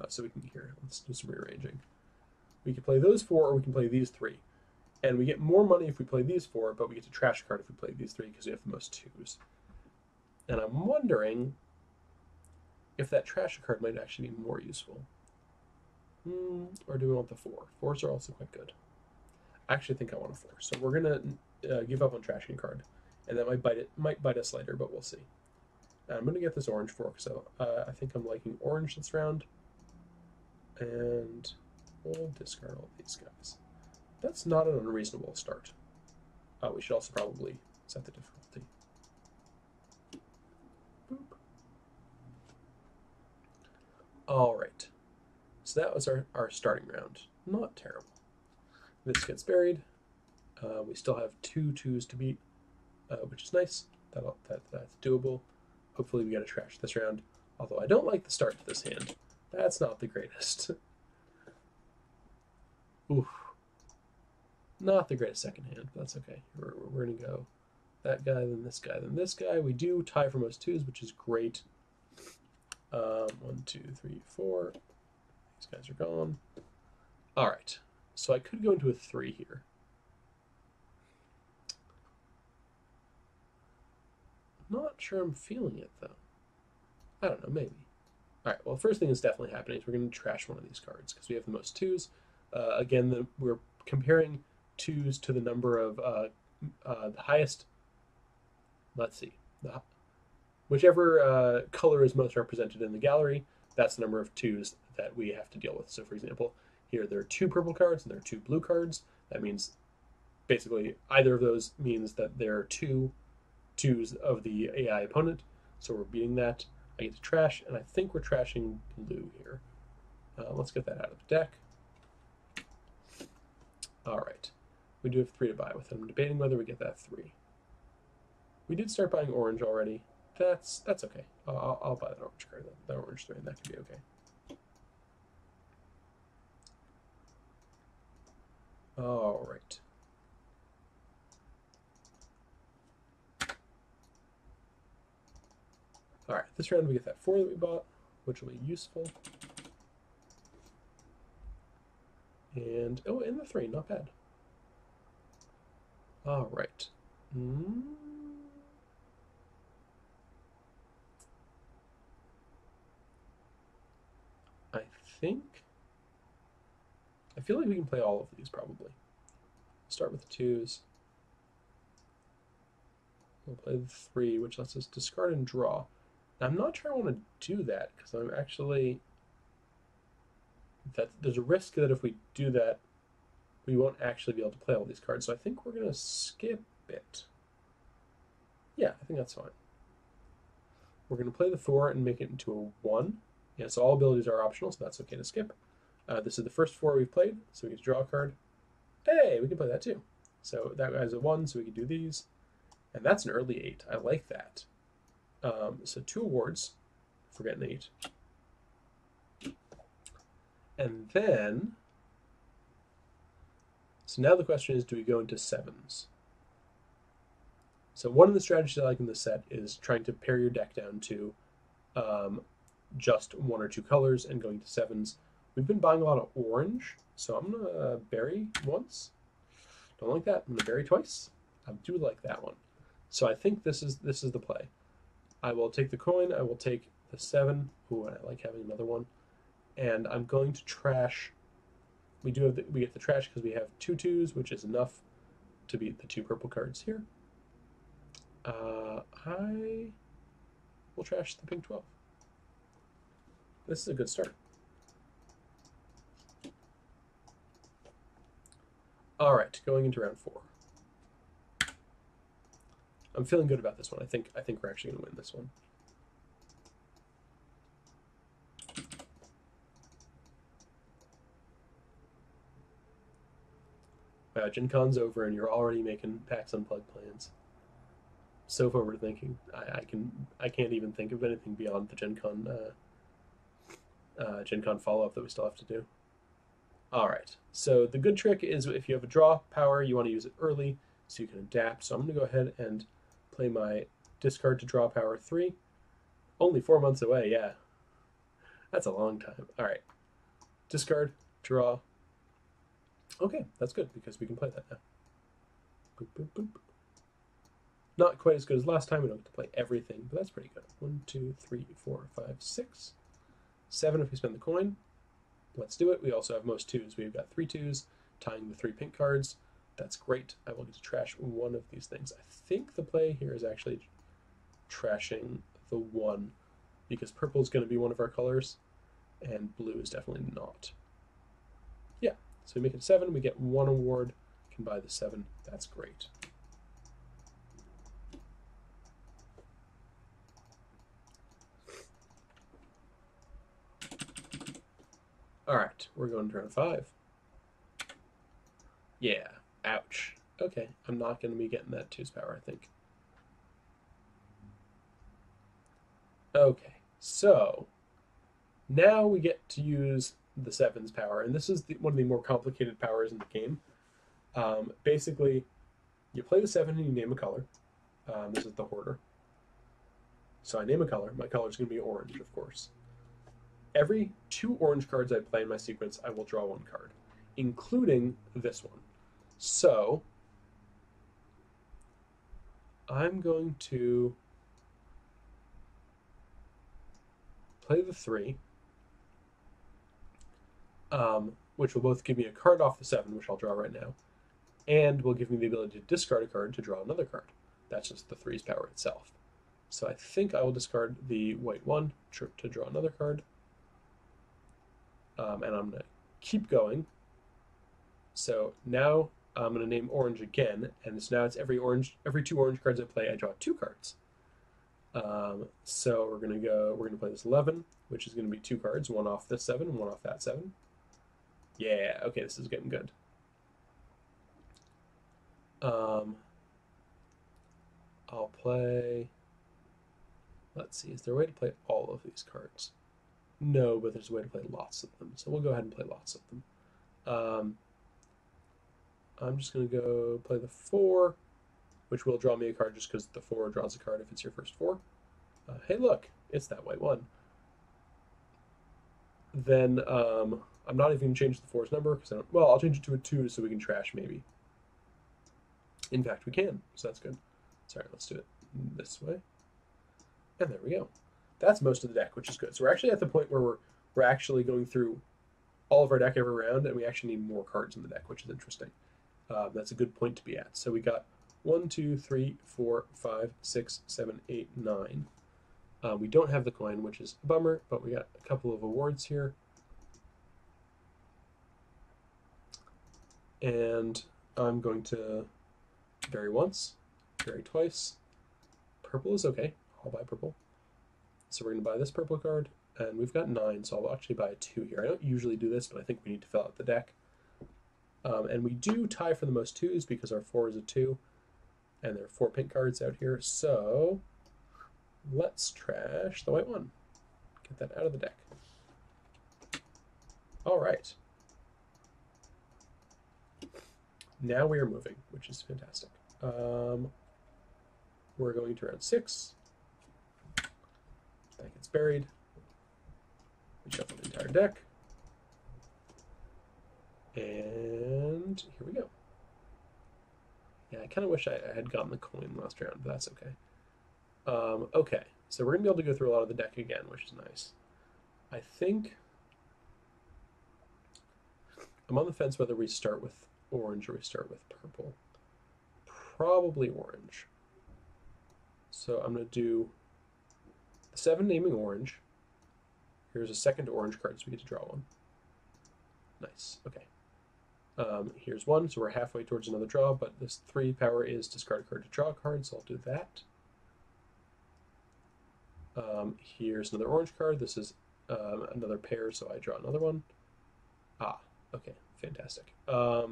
So we can let's do some rearranging. We can play those 4, or we can play these 3. And we get more money if we play these 4, but we get to trash a card if we play these 3 because we have the most 2s. And I'm wondering if that trash card might actually be more useful. Or do we want the 4? 4s are also quite good. I actually think I want a 4. So we're going to give up on trashing a card. And that might bite us later, but we'll see. And I'm going to get this orange 4 because I think I'm liking orange this round. And we'll discard all these guys. That's not an unreasonable start. We should also probably set the difficulty. Boop. All right. So that was our starting round. Not terrible. This gets buried. We still have 2 2s to beat, which is nice. That's doable. Hopefully we get a trash this round. Although I don't like the start to this hand. That's not the greatest. Oof. Not the greatest second hand, but that's okay. We're going to go that guy, then this guy, then this guy. We do tie for most 2s, which is great. 1, 2, 3, 4. These guys are gone. All right. So I could go into a 3 here. Not sure I'm feeling it, though. I don't know, maybe. All right, well, first thing that's definitely happening is we're going to trash one of these cards because we have the most 2s. Again, we're comparing 2s to the number of the highest. Let's see. Whichever color is most represented in the gallery, that's the number of 2s that we have to deal with. So, for example, here there are 2 purple cards and there are 2 blue cards. That means basically either of those means that there are 2 2s of the AI opponent. So we're beating that. I get to trash, and I think we're trashing blue here. Let's get that out of the deck. All right. We do have 3 to buy with. I'm debating whether we get that 3. We did start buying orange already. That's okay. I'll buy that orange card, that orange 3, and that could be okay. All right. All right, this round we get that 4 that we bought, which will be useful. And, oh, and the 3, not bad. All right. feel like we can play all of these probably. Start with the 2s. We'll play the 3, which lets us discard and draw. Now, I'm not sure I want to do that because I'm actually there's a risk that if we do that, we won't actually be able to play all these cards. So I think we're gonna skip it. Yeah, I think that's fine. We're gonna play the 4 and make it into a 1. Yeah, so all abilities are optional, so that's okay to skip. This is the first 4 we've played, so we get to draw a card. Hey, we can play that too. So that guy's a 1, so we can do these. And that's an early 8. I like that. So 2 awards for getting 8. And then, so now the question is, do we go into 7s? So one of the strategies I like in this set is trying to pare your deck down to just 1 or 2 colors and going to 7s. We've been buying a lot of orange, so I'm going to bury once. Don't like that. I'm going to bury twice. I do like that one. So I think this is the play. I will take the coin. I will take the 7. Ooh, I like having another one. And I'm going to trash. We get the trash because we have 2 2s, which is enough to beat the 2 purple cards here. I will trash the pink 12. This is a good start. All right, going into round 4. I'm feeling good about this one. I think we're actually going to win this one. Wow, Gen Con's over and you're already making PAX Unplugged plans. So forward thinking. I can't even think of anything beyond the Gen Con follow-up that we still have to do. All right. So the good trick is if you have a draw power, you want to use it early so you can adapt. So I'm going to go ahead and play my discard to draw power 3. Only 4 months away, yeah. That's a long time. All right. Discard, draw. Okay, that's good because we can play that now. Boop, boop, boop. Not quite as good as last time. We don't get to play everything, but that's pretty good. 1, 2, 3, 4, 5, 6, 7 if we spend the coin. Let's do it. We also have most 2s. We've got 3 2s, tying the 3 pink cards. That's great. I will get to trash one of these things. I think the play here is actually trashing the 1 because purple is going to be one of our colors and blue is definitely not. Yeah, so we make it 7. We get 1 award. Can buy the 7. That's great. All right, we're going to turn 5. Yeah, ouch. Okay, I'm not going to be getting that 2's power, I think. Okay, so now we get to use the 7's power, and this is one of the more complicated powers in the game. Basically, you play the 7 and you name a color. This is the Hoarder. So I name a color. My color is going to be orange, of course. Every 2 orange cards I play in my sequence, I will draw 1 card, including this one. So I'm going to play the 3, which will both give me a card off the 7, which I'll draw right now, and will give me the ability to discard a card to draw another card. That's just the 3's power itself. So I think I will discard the white 1 to draw another card. And I'm going to keep going. So now I'm going to name orange again, and now it's every 2 orange cards I play, I draw 2 cards. So we're going to play this 11, which is going to be 2 cards, 1 off this 7 and 1 off that 7. Yeah, okay, this is getting good. I'll play, let's see, is there a way to play all of these cards? No, but there's a way to play lots of them. So we'll go ahead and play lots of them. I'm just going to go play the 4, which will draw me a card just because the 4 draws a card if it's your first 4. Hey, look, it's that white 1. Then I'm not even going to change the 4's number because I'll change it to a 2 so we can trash maybe. In fact, we can, so that's good. Sorry, let's do it this way. And there we go. That's most of the deck, which is good. So we're actually at the point where we're actually going through all of our deck every round, and we actually need more cards in the deck, which is interesting. That's a good point to be at. So we got 1, 2, 3, 4, 5, 6, 7, 8, 9. We don't have the coin, which is a bummer, but we got a couple of awards here. And I'm going to vary once, vary twice. Purple is okay. I'll buy purple. So we're going to buy this purple card, and we've got 9, so I'll actually buy a 2 here. I don't usually do this, but I think we need to fill out the deck. And we do tie for the most 2s because our 4 is a 2, and there are 4 pink cards out here. So let's trash the white one. Get that out of the deck. All right. Now we are moving, which is fantastic. We're going to round 6. That gets buried. We shuffle the entire deck. And here we go. Yeah, I kind of wish I had gotten the coin last round, but that's okay. Okay, so we're going to be able to go through a lot of the deck again, which is nice. I think I'm on the fence whether we start with orange or we start with purple. Probably orange. So I'm going to do 7 naming orange. Here's a second orange card, so we get to draw one. Nice, okay. Here's 1, so we're halfway towards another draw, but this 3 power is discard a card to draw a card, so I'll do that. Here's another orange card. This is another pair, so I draw another one. Ah, okay, fantastic. Now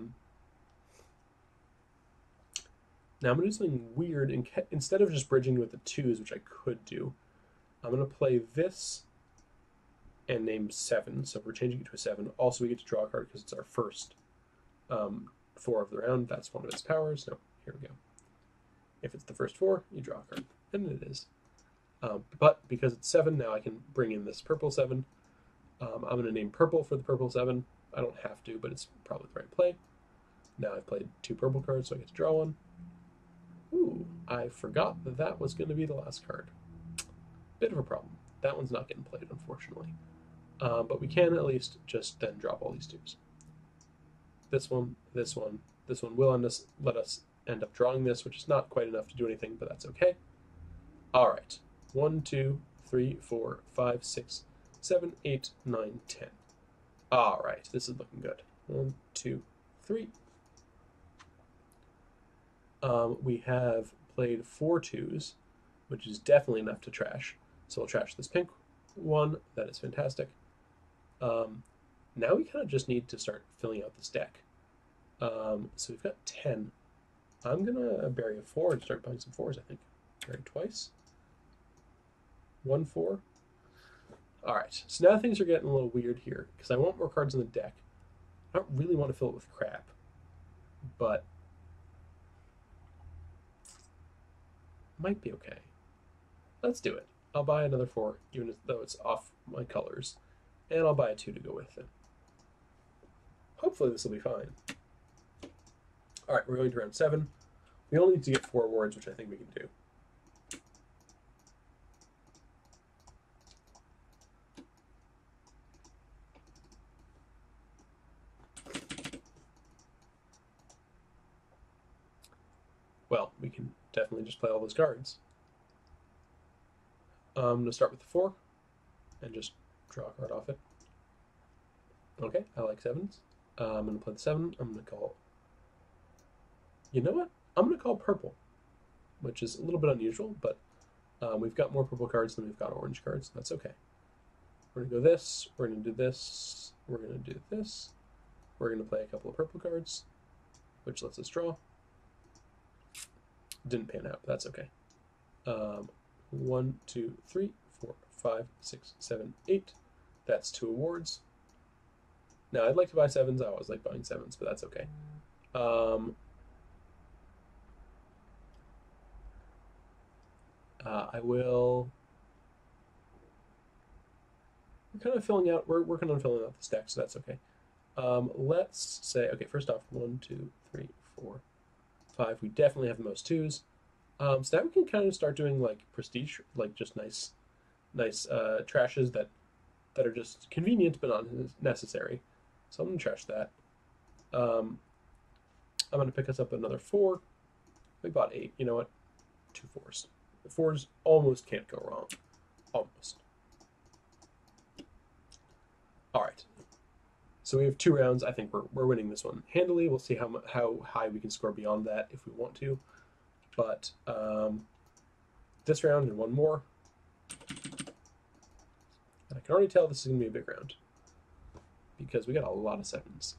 I'm going to do something weird. Instead of just bridging with the 2s, which I could do, I'm going to play this and name 7. So if we're changing it to a 7, also we get to draw a card because it's our first 4 of the round. That's one of its powers. No, here we go. If it's the first 4, you draw a card. And it is. But because it's 7, now I can bring in this purple 7. I'm going to name purple for the purple 7. I don't have to, but it's probably the right play. Now I've played 2 purple cards, so I get to draw one. Ooh, I forgot that that was going to be the last card. Bit of a problem. That one's not getting played, unfortunately. But we can at least just then drop all these 2s. This one, this one, this one will let us end up drawing this, which is not quite enough to do anything, but that's okay. All right. 1, 2, 3, 4, 5, 6, 7, 8, 9, 10. All right, this is looking good. 1, 2, 3. We have played 4 2s, which is definitely enough to trash. So we'll trash this pink one. That is fantastic. Now we kind of just need to start filling out this deck. So we've got 10. I'm going to bury a 4 and start buying some 4s, I think. Bury twice. 1, 4. All right, so now things are getting a little weird here because I want more cards in the deck. I don't really want to fill it with crap, but might be okay. Let's do it. I'll buy another 4, even though it's off my colors, and I'll buy a 2 to go with it. Hopefully this will be fine. All right, we're going to round 7. We only need to get 4 awards, which I think we can do. Well, we can definitely just play all those cards. I'm going to start with the 4 and just draw a card off it. Okay, I like 7s. I'm going to play the 7. I'm going to call... You know what? I'm going to call purple, which is a little bit unusual, but we've got more purple cards than we've got orange cards. So that's okay. We're going to go this. We're going to do this. We're going to do this. We're going to play a couple of purple cards, which lets us draw. Didn't pan out, but that's okay. 1, 2, 3, 4, 5, 6, 7, 8. That's 2 awards. Now, I'd like to buy 7s. I always like buying 7s, but that's okay. I will... We're kind of filling out... We're working on filling out this deck, so that's okay. Let's say... Okay, first off, 1, 2, 3, 4, 5. We definitely have the most 2s. So now we can kind of start doing, like, prestige, like, just nice trashes that are just convenient but not necessary. So I'm going to trash that. I'm going to pick us up another 4. We bought 8. You know what? 2 4s. The 4s almost can't go wrong. Almost. All right. So we have 2 rounds. I think we're winning this one handily. We'll see how high we can score beyond that if we want to. But this round and 1 more. And I can already tell this is going to be a big round because we got a lot of 7s.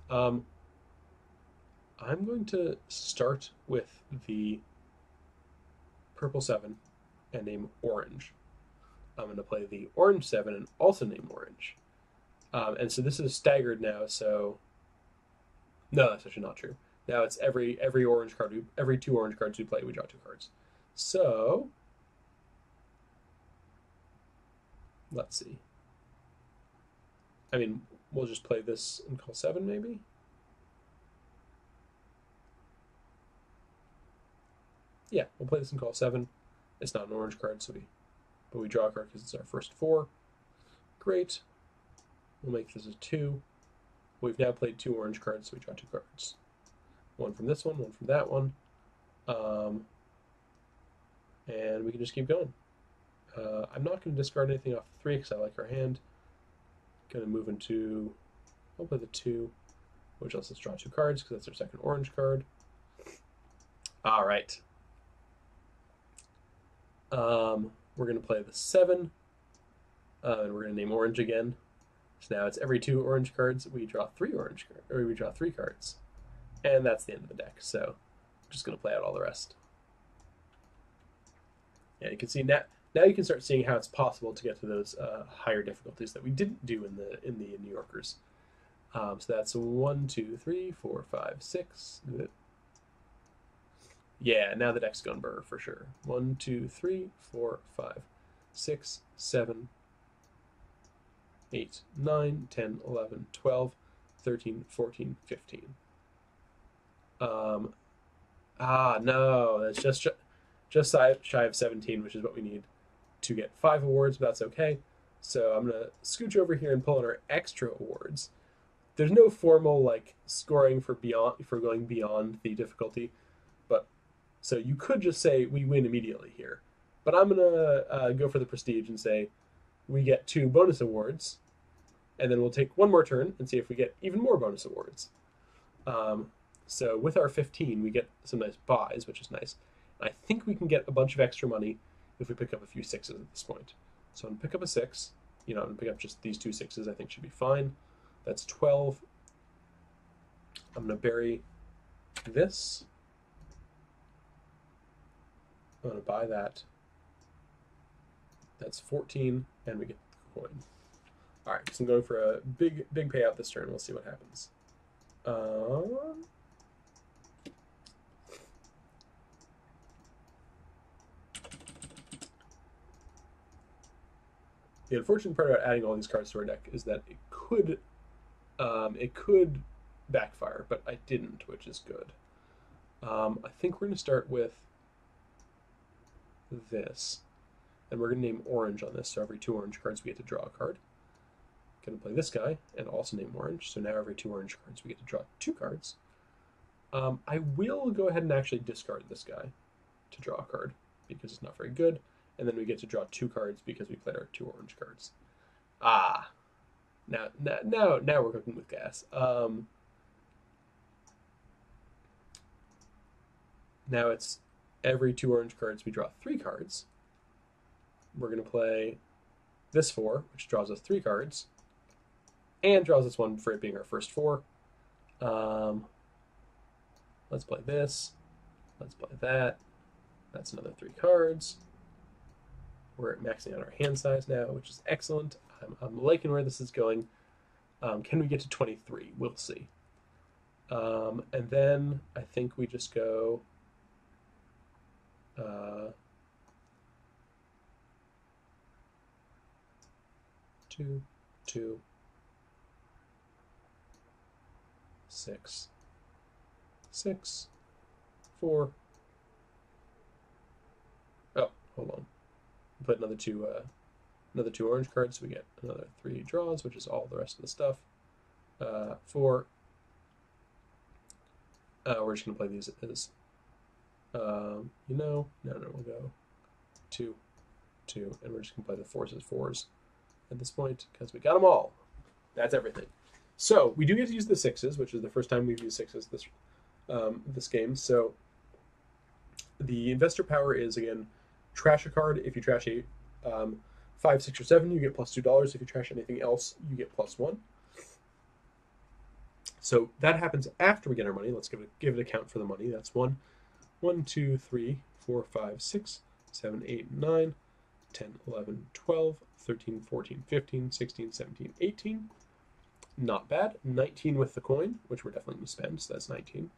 I'm going to start with the purple 7 and name orange. I'm going to play the orange 7 and also name orange. And so this is staggered now, so no, that's actually not true. Now it's every orange card, every 2 orange cards we play, we draw 2 cards. So let's see. I mean, we'll just play this and call 7 maybe. Yeah, we'll play this and call 7. It's not an orange card, but we draw a card because it's our first 4. Great. We'll make this a 2. We've now played 2 orange cards, so we draw 2 cards. 1 from this one from that one. And we can just keep going. I'm not going to discard anything off the 3 because I like our hand. Going to move into, I'll play the 2, which lets us draw 2 cards because that's our second orange card. All right. We're going to play the 7, and we're going to name orange again. So now it's every 2 orange cards we draw 3 orange cards, or we draw 3 cards, and that's the end of the deck. So I'm just going to play out all the rest. Yeah, you can see now. Now you can start seeing how it's possible to get to those higher difficulties that we didn't do in the New Yorkers. So that's 1, 2, 3, 4, 5, 6. Yeah, now the deck's gone burr for sure. 1, 2, 3, 4, 5, 6, 7, 8, 9, 10, 11, 12, 13, 14, 15. No, that's just shy of 17, which is what we need to get 5 awards, but that's okay. So I'm gonna scooch over here and pull in our extra awards. There's no formal like scoring for going beyond the difficulty, but so you could just say we win immediately here. But I'm gonna go for the prestige and say we get 2 bonus awards, and then we'll take 1 more turn and see if we get even more bonus awards. So with our 15, we get some nice buys, which is nice. And I think we can get a bunch of extra money if we pick up a few 6s at this point. So I'm going to pick up a 6. I'm going to pick up just these 2 6s. I think should be fine. That's 12. I'm going to bury this. I'm going to buy that. That's 14, and we get the coin. All right, so I'm going for a big payout this turn. We'll see what happens. The unfortunate part about adding all these cards to our deck is that it could backfire, but I didn't, which is good. I think we're going to start with this, and we're going to name orange on this. So every 2 orange cards, we get to draw a card. Going to play this guy and also name orange. So now every 2 orange cards, we get to draw 2 cards. I will go ahead and actually discard this guy to draw a card because it's not very good. And then we get to draw 2 cards because we played our 2 orange cards. Now we're cooking with gas. Now it's every 2 orange cards we draw 3 cards. We're going to play this 4, which draws us 3 cards, and draws us 1 for it being our first 4. Let's play this. Let's play that. That's another 3 cards. We're maxing out our hand size now, which is excellent. I'm liking where this is going. Can we get to 23? We'll see. And then I think we just go 2, 2, 6, 6, 4. Oh, hold on. Put another two orange cards, so we get another 3 draws, which is all the rest of the stuff. 4. We're just going to play these as, no, we'll go 2, 2, and we're just going to play the 4s as 4s at this point because we got them all. That's everything. So we do get to use the 6s, which is the first time we've used 6s this game. So the investor power is, again, trash a card. If you trash a 5, 6, or 7, you get plus $2. If you trash anything else, you get plus 1. So that happens after we get our money. Let's give it a count for the money. That's 1, 2, 3, 4, 5, 6, 7, 8, 9, 10, 11, 12, 13, 14, 15, 16, 17, 18. Not bad. 19 with the coin, which we're definitely going to spend, so that's 19.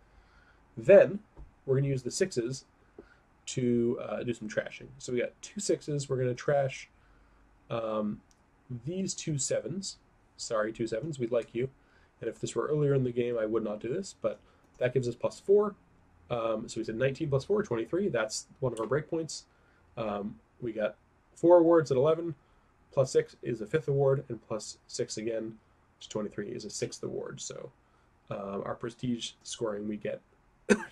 Then we're going to use the 6s to do some trashing. So we got 2 6s. We're going to trash these 2 7s. Sorry, 2 7s. We'd like you. And if this were earlier in the game, I would not do this, but that gives us plus 4. So we said 19 plus 4, 23. That's one of our breakpoints. We got 4 awards at 11. Plus 6 is a 5th award, and plus 6 again, which is 23, is a 6th award. So our prestige scoring, we get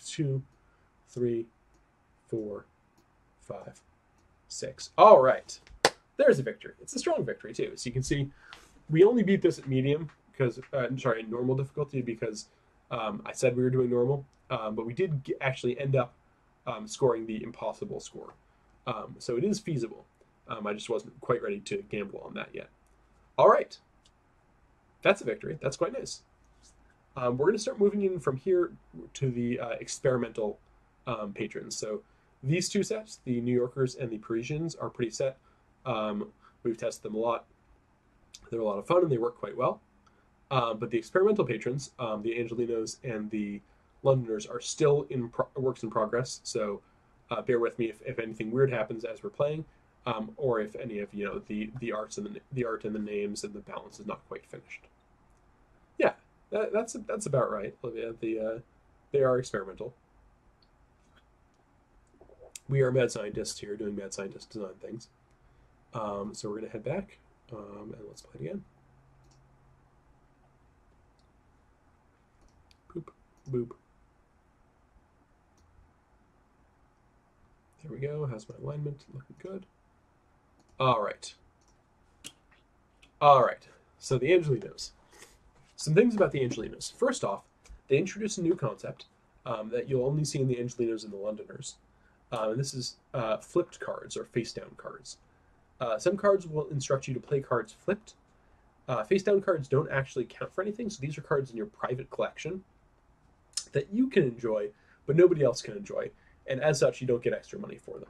2, 3, 4, 5, 6. All right. There's a victory. It's a strong victory, too. So you can see we only beat this at medium, because normal difficulty, because I said we were doing normal, but we did actually end up scoring the impossible score. So it is feasible. I just wasn't quite ready to gamble on that yet. All right. That's a victory. That's quite nice. We're going to start moving in from here to the experimental patrons. So these 2 sets, the New Yorkers and the Parisians, are pretty set. We've tested them a lot. They're a lot of fun, and they work quite well. But the experimental patrons, the Angelinos and the Londoners, are still in works in progress. So bear with me if anything weird happens as we're playing, or if any of the art and the names and the balance is not quite finished. Yeah, that's about right, Olivia. They are experimental. We are mad scientists here doing mad scientist design things. So we're gonna head back and let's play it again. Boop, boop. There we go. How's my alignment? Looking good. All right. All right. So the Angelinos. Some things about the Angelinos. First off, they introduce a new concept that you'll only see in the Angelinos and the Londoners. And this is flipped cards, or face-down cards. Some cards will instruct you to play cards flipped. Face-down cards don't actually count for anything, so these are cards in your private collection that you can enjoy, but nobody else can enjoy, and as such, you don't get extra money for them.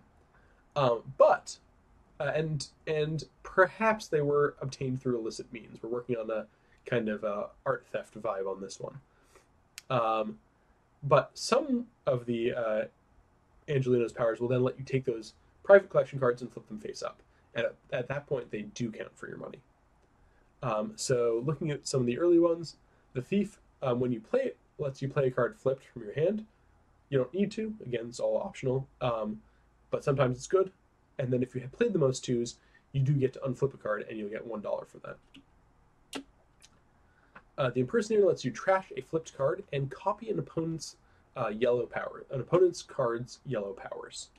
And perhaps they were obtained through illicit means. We're working on a kind of art theft vibe on this one. But some of the Angelino's powers will then let you take those private collection cards and flip them face up. And at that point, they do count for your money. So looking at some of the early ones, the Thief, when you play it, lets you play a card flipped from your hand. You don't need to. Again, it's all optional. But sometimes it's good. And then if you have played the most 2s, you do get to unflip a card, and you'll get $1 for that. The Impersonator lets you trash a flipped card and copy an opponent's yellow power. An opponent's card's yellow powers.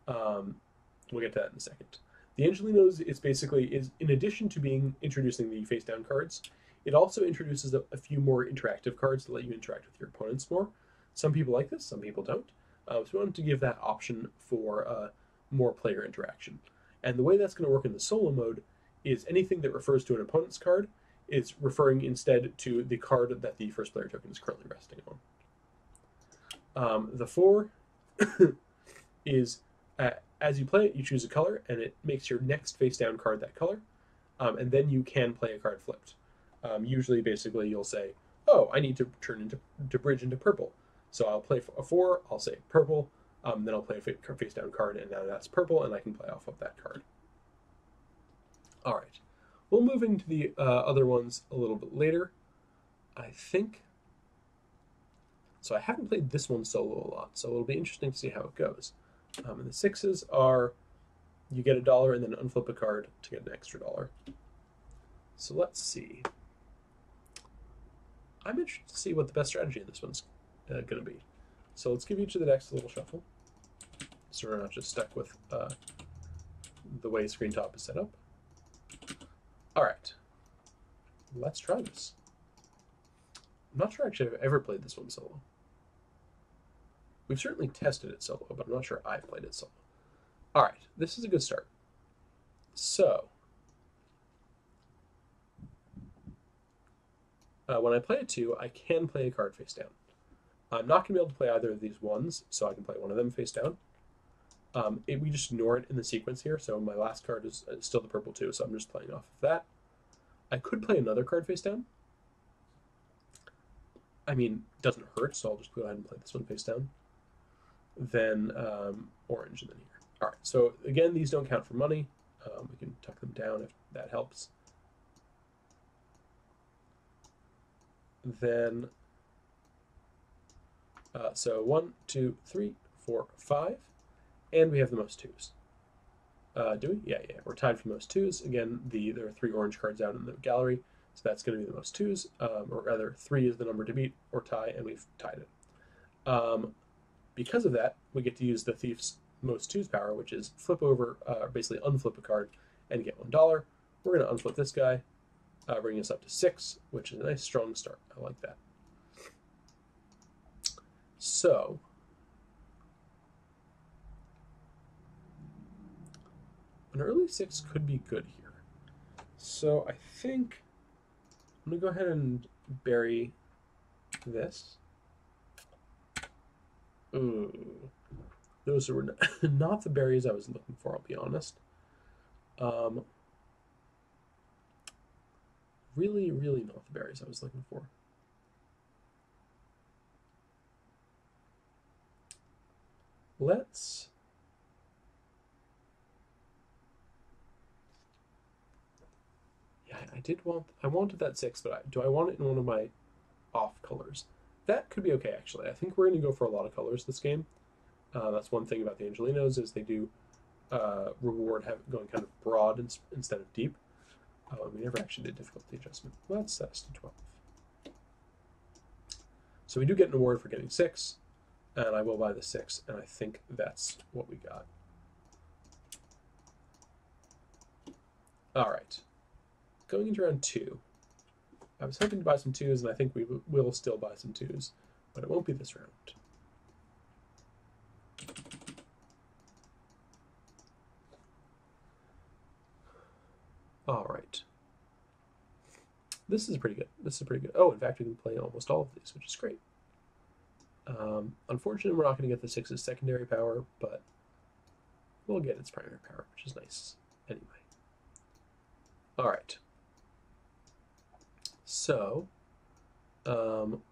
We'll get to that in a second. The Angelinos is in addition to introducing the face down cards, it also introduces a few more interactive cards that let you interact with your opponents more. Some people like this, some people don't. So we wanted to give that option for more player interaction. And the way that's going to work in the solo mode is anything that refers to an opponent's card is referring instead to the card that the first player token is currently resting on. The 4 is as you play it, you choose a color, and it makes your next face-down card that color, and then you can play a card flipped. Usually, basically, you'll say, oh, I need to turn to bridge into purple. So I'll play a 4, I'll say purple, then I'll play a face-down card, and now that's purple, and I can play off of that card. All right. We'll move into the other ones a little bit later, I think. So I haven't played this one solo a lot, so it'll be interesting to see how it goes. And the 6s are, you get $1 and then unflip a card to get an extra $1. So let's see. I'm interested to see what the best strategy in this one's going to be. So let's give each of the decks a little shuffle, so we're not just stuck with the way Screen Top is set up. All right, let's try this. I'm not sure actually I've ever played this one solo. We've certainly tested it solo, but I'm not sure I've played it solo. All right, this is a good start. So, when I play a 2, I can play a card face down. I'm not going to be able to play either of these ones, so I can play one of them face down. We just ignore it in the sequence here, so my last card is still the purple 2, so I'm just playing off of that. I could play another card face down. I mean, it doesn't hurt, so I'll just go ahead and play this one face down. Then orange, and then here. All right, so again, these don't count for money. We can tuck them down if that helps. Then, so 1, 2, 3, 4, 5, and we have the most 2s. Do we? Yeah, we're tied for most 2s. Again, there are 3 orange cards out in the gallery, so that's going to be the most 2s, or rather 3 is the number to beat or tie, and we've tied it. Because of that, we get to use the Thief's most 2s power, which is flip over, basically unflip a card and get $1. We're going to unflip this guy, bringing us up to 6, which is a nice strong start. I like that. So, an early 6 could be good here. So I think I'm going to go ahead and bury this. Ooh. Those were not the berries I was looking for, I'll be honest. Really, really not the berries I was looking for. Let's... Yeah, I wanted that 6, but do I want it in one of my off colors? That could be okay, actually. I think we're going to go for a lot of colors this game. That's one thing about the Angelinos, is they do reward going kind of broad instead of deep. We never actually did difficulty adjustment. Let's set us to 12. So we do get an award for getting 6, and I will buy the 6, and I think that's what we got. All right. Going into round 2, I was hoping to buy some 2s, and I think we will still buy some 2s, but it won't be this round. All right. This is pretty good. This is pretty good. Oh, in fact, we can play almost all of these, which is great. Unfortunately, we're not going to get the 6's secondary power, but we'll get its primary power, which is nice anyway. All right. So,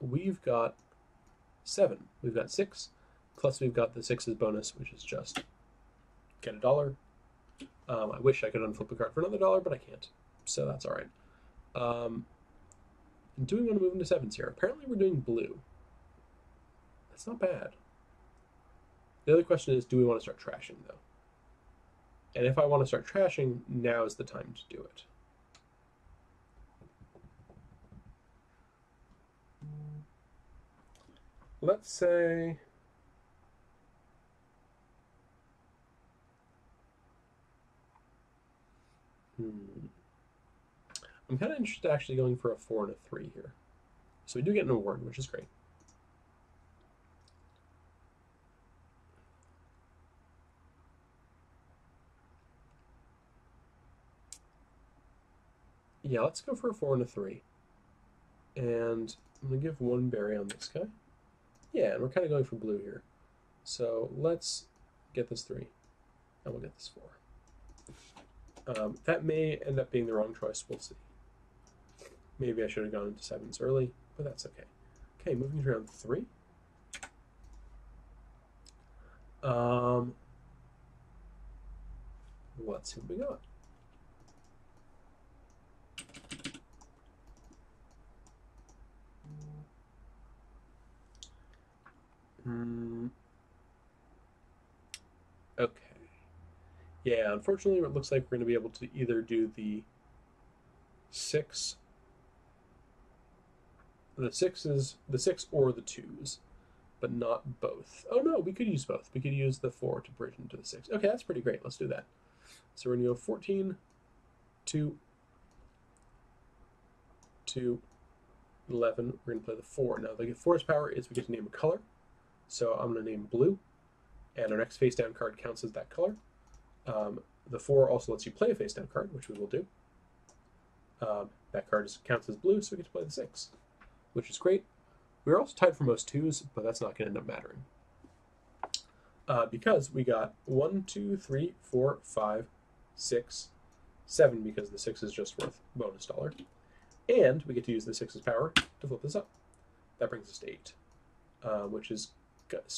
we've got 7. We've got 6, plus we've got the 6's bonus, which is just get $1. I wish I could unflip a card for another $1, but I can't, so that's all right. Do we want to move into 7s here? Apparently we're doing blue. That's not bad. The other question is, do we want to start trashing, though? And if I want to start trashing, now is the time to do it. Let's say... I'm kind of interested actually going for a 4 and a 3 here. So we do get an award, which is great. Yeah, let's go for a 4 and a 3. And I'm going to give 1 berry on this guy. Yeah, and we're kind of going for blue here. So let's get this 3, and we'll get this 4. That may end up being the wrong choice. We'll see. Maybe I should have gone into 7s early, but that's okay. Okay, moving to round 3. Let's see what we got. Okay. Yeah, unfortunately, it looks like we're going to be able to either do the 6 the 6s, the 6 or the 2s, but not both. Oh no, we could use both. We could use the 4 to bridge into the 6. Okay, that's pretty great. Let's do that. So we're going to go 14, 2, 2, 11. We're going to play the 4. Now, the force power is we get to name a color. So I'm going to name blue, and our next face down card counts as that color. The 4 also lets you play a face down card, which we will do. That card counts as blue, so we get to play the 6, which is great. We're also tied for most 2s, but that's not going to end up mattering. Because we got 1, 2, 3, 4, 5, 6, 7, because the 6 is just worth bonus dollar. And we get to use the 6's power to flip this up. That brings us to 8, which is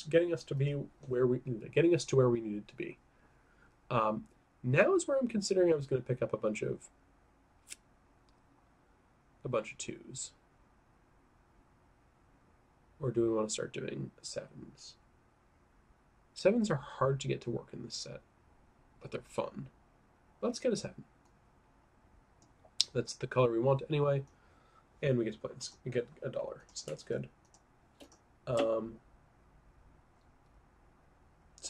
getting us to where we needed to be. Now is where I'm considering I was going to pick up a bunch of 2s. Or do we want to start doing 7s? 7s are hard to get to work in this set, but they're fun. Let's get a 7. That's the color we want anyway, and we get to play this. We get $1, so that's good. So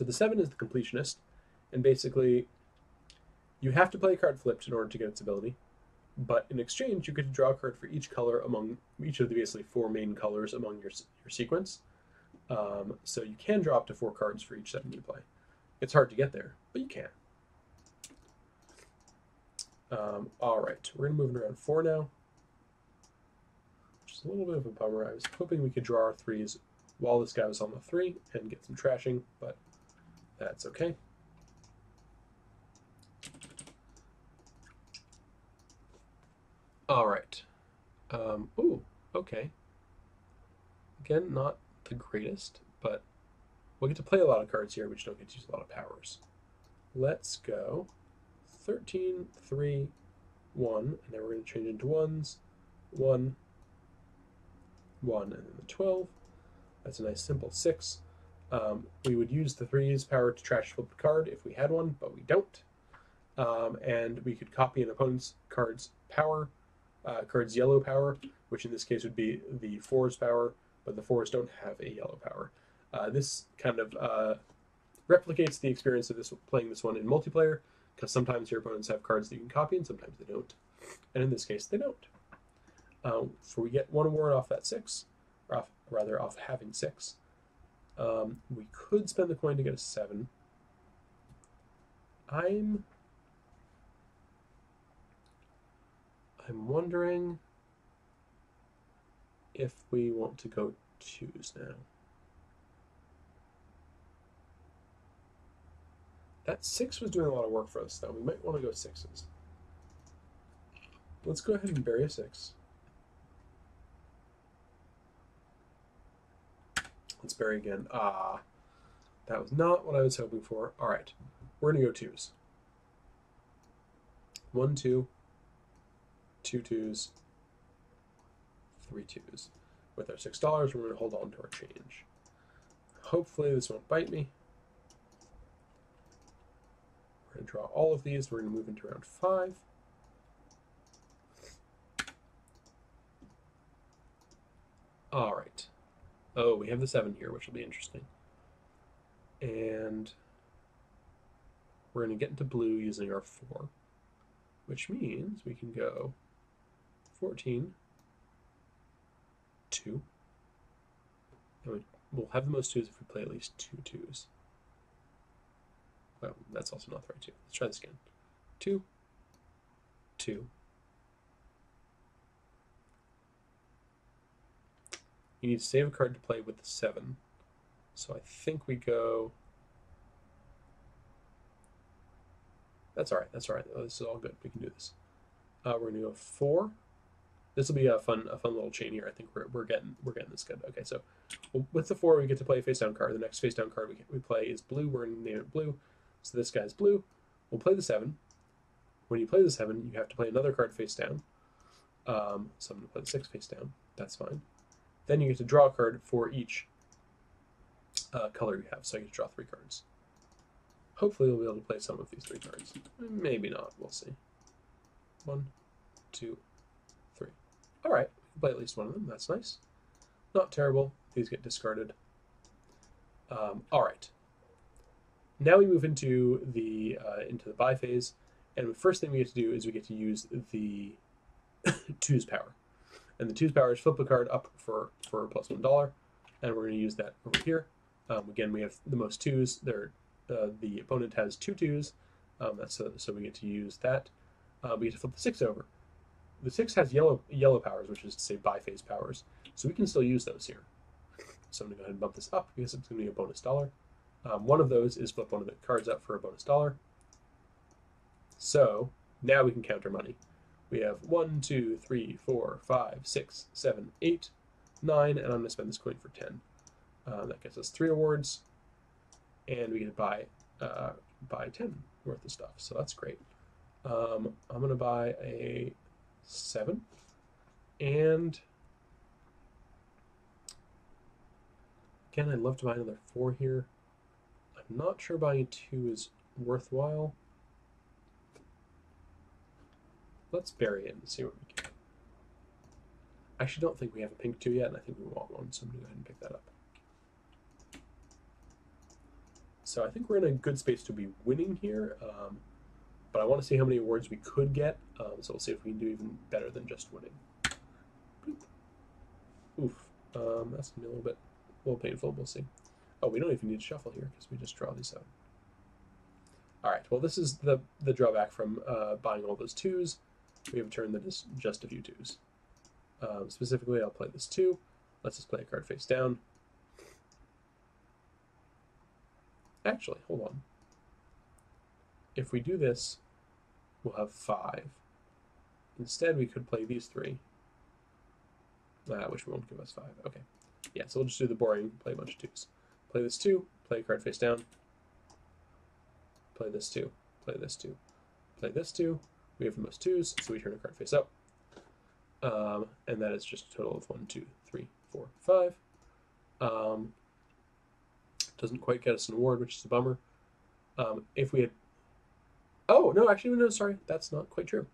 the 7 is the completionist, and basically you have to play a card flipped in order to get its ability, but in exchange you get to draw a card for each color among each of the basically 4 main colors among your sequence. So you can draw up to 4 cards for each 7 you play. It's hard to get there, but you can. All right, we're going to move around 4 now, which is a little bit of a bummer. I was hoping we could draw our 3s while this guy was on the 3 and get some trashing, but that's okay. All right. Ooh, okay. Again, not the greatest, but we'll get to play a lot of cards here, which don't get to use a lot of powers. Let's go 13, 3, 1, and then we're going to change into 1s, 1, 1, and then the 12. That's a nice simple 6. We would use the 3's power to trash flip a card if we had one, but we don't. And we could copy an opponent's card's power, card's yellow power, which in this case would be the 4's power, but the 4's don't have a yellow power. This kind of replicates the experience of playing this one in multiplayer, because sometimes your opponents have cards that you can copy and sometimes they don't. And in this case, they don't. So we get 1 award off that 6, or off having 6. We could spend the coin to get a 7. I'm wondering if we want to go 2s now. That 6 was doing a lot of work for us, though. We might want to go 6s. Let's go ahead and bury a 6. Let's bury again. Ah, that was not what I was hoping for. All right, we're going to go 2s. 1, 2, 2 2s, 3 2s. With our $6, we're going to hold on to our change. Hopefully this won't bite me. We're going to draw all of these. We're going to move into round 5. All right. Oh, we have the 7 here, which will be interesting. And we're going to get into blue using our 4, which means we can go 14, 2. And we'll have the most 2s if we play at least 2 2s. Well, that's also not the right 2. Let's try this again. 2, 2. You need to save a card to play with the 7. So I think we go... That's all right. That's all right. Oh, this is all good. We can do this. We're going to go 4. This will be a fun little chain here. I think we're getting this good. Okay, so with the 4, we get to play a face down card. The next face down card we play is blue. We're going to name it blue. So this guy's blue. We'll play the 7. When you play the 7, you have to play another card face down. So I'm going to play the 6 face down. That's fine. Then you get to draw a card for each color you have. So you get to draw 3 cards. Hopefully we'll be able to play some of these 3 cards. Maybe not. We'll see. 1, 2, 3. All right, Play at least one of them. That's nice. Not terrible. These get discarded. All right. Now we move into the buy phase, and the first thing we get to do is we get to use the twos power, and the twos power is flip a card up for +$1, and we're going to use that over here. Again, we have the most twos. The opponent has 2 twos, so we get to use that. We get to flip the 6 over. The 6 has yellow powers, which is to say buy phase powers, so we can still use those here. So I'm going to go ahead and bump this up because it's going to be a bonus $1. One of those is flip one of the cards up for a bonus $1. So now we can count our money. We have 1, 2, 3, 4, 5, 6, 7, 8, 9, and I'm going to spend this coin for 10. That gets us 3 awards, and we get to buy 10 worth of stuff. So that's great. I'm going to buy a 7, and again, I'd love to buy another 4 here. I'm not sure buying a 2 is worthwhile. Let's bury it and see what we get. I actually don't think we have a pink 2 yet, and I think we want one, so I'm going to go ahead and pick that up. So I think we're in a good space to be winning here, but I want to see how many awards we could get, so we'll see if we can do even better than just winning. Boop. Oof, that's going to be a little painful, we'll see. Oh, we don't even need to shuffle here because we just draw these out. All right, well, this is the drawback from buying all those 2s. We have a turn that is just a few 2s. Specifically, I'll play this 2. Let's just play a card face down. Actually, hold on. If we do this, we'll have 5. Instead, we could play these 3. Which won't give us 5. Okay. Yeah, so we'll just do the boring, play a bunch of 2s. Play this 2, play a card face down. Play this 2, play this 2, play this 2. We have the most 2s, so we turn a card face up. And that is just a total of 1, 2, 3, 4, 5. Doesn't quite get us an award, which is a bummer. If we had... Oh, no, actually, no, sorry. That's not quite true.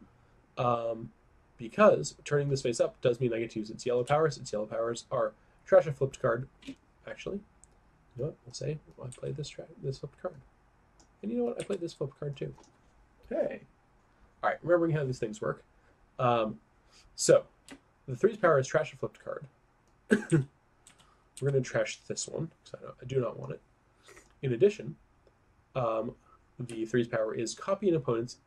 Because turning this face up does mean I get to use its yellow powers. Its yellow powers are trash a flipped card. Actually, you know what? We'll say I played this flipped card. And you know what? I played this flipped card too. Hey. All right, remembering how these things work. So, the 3's power is trash a flipped card. We're going to trash this one, because I do not want it. In addition, the 3's power is copy an opponent's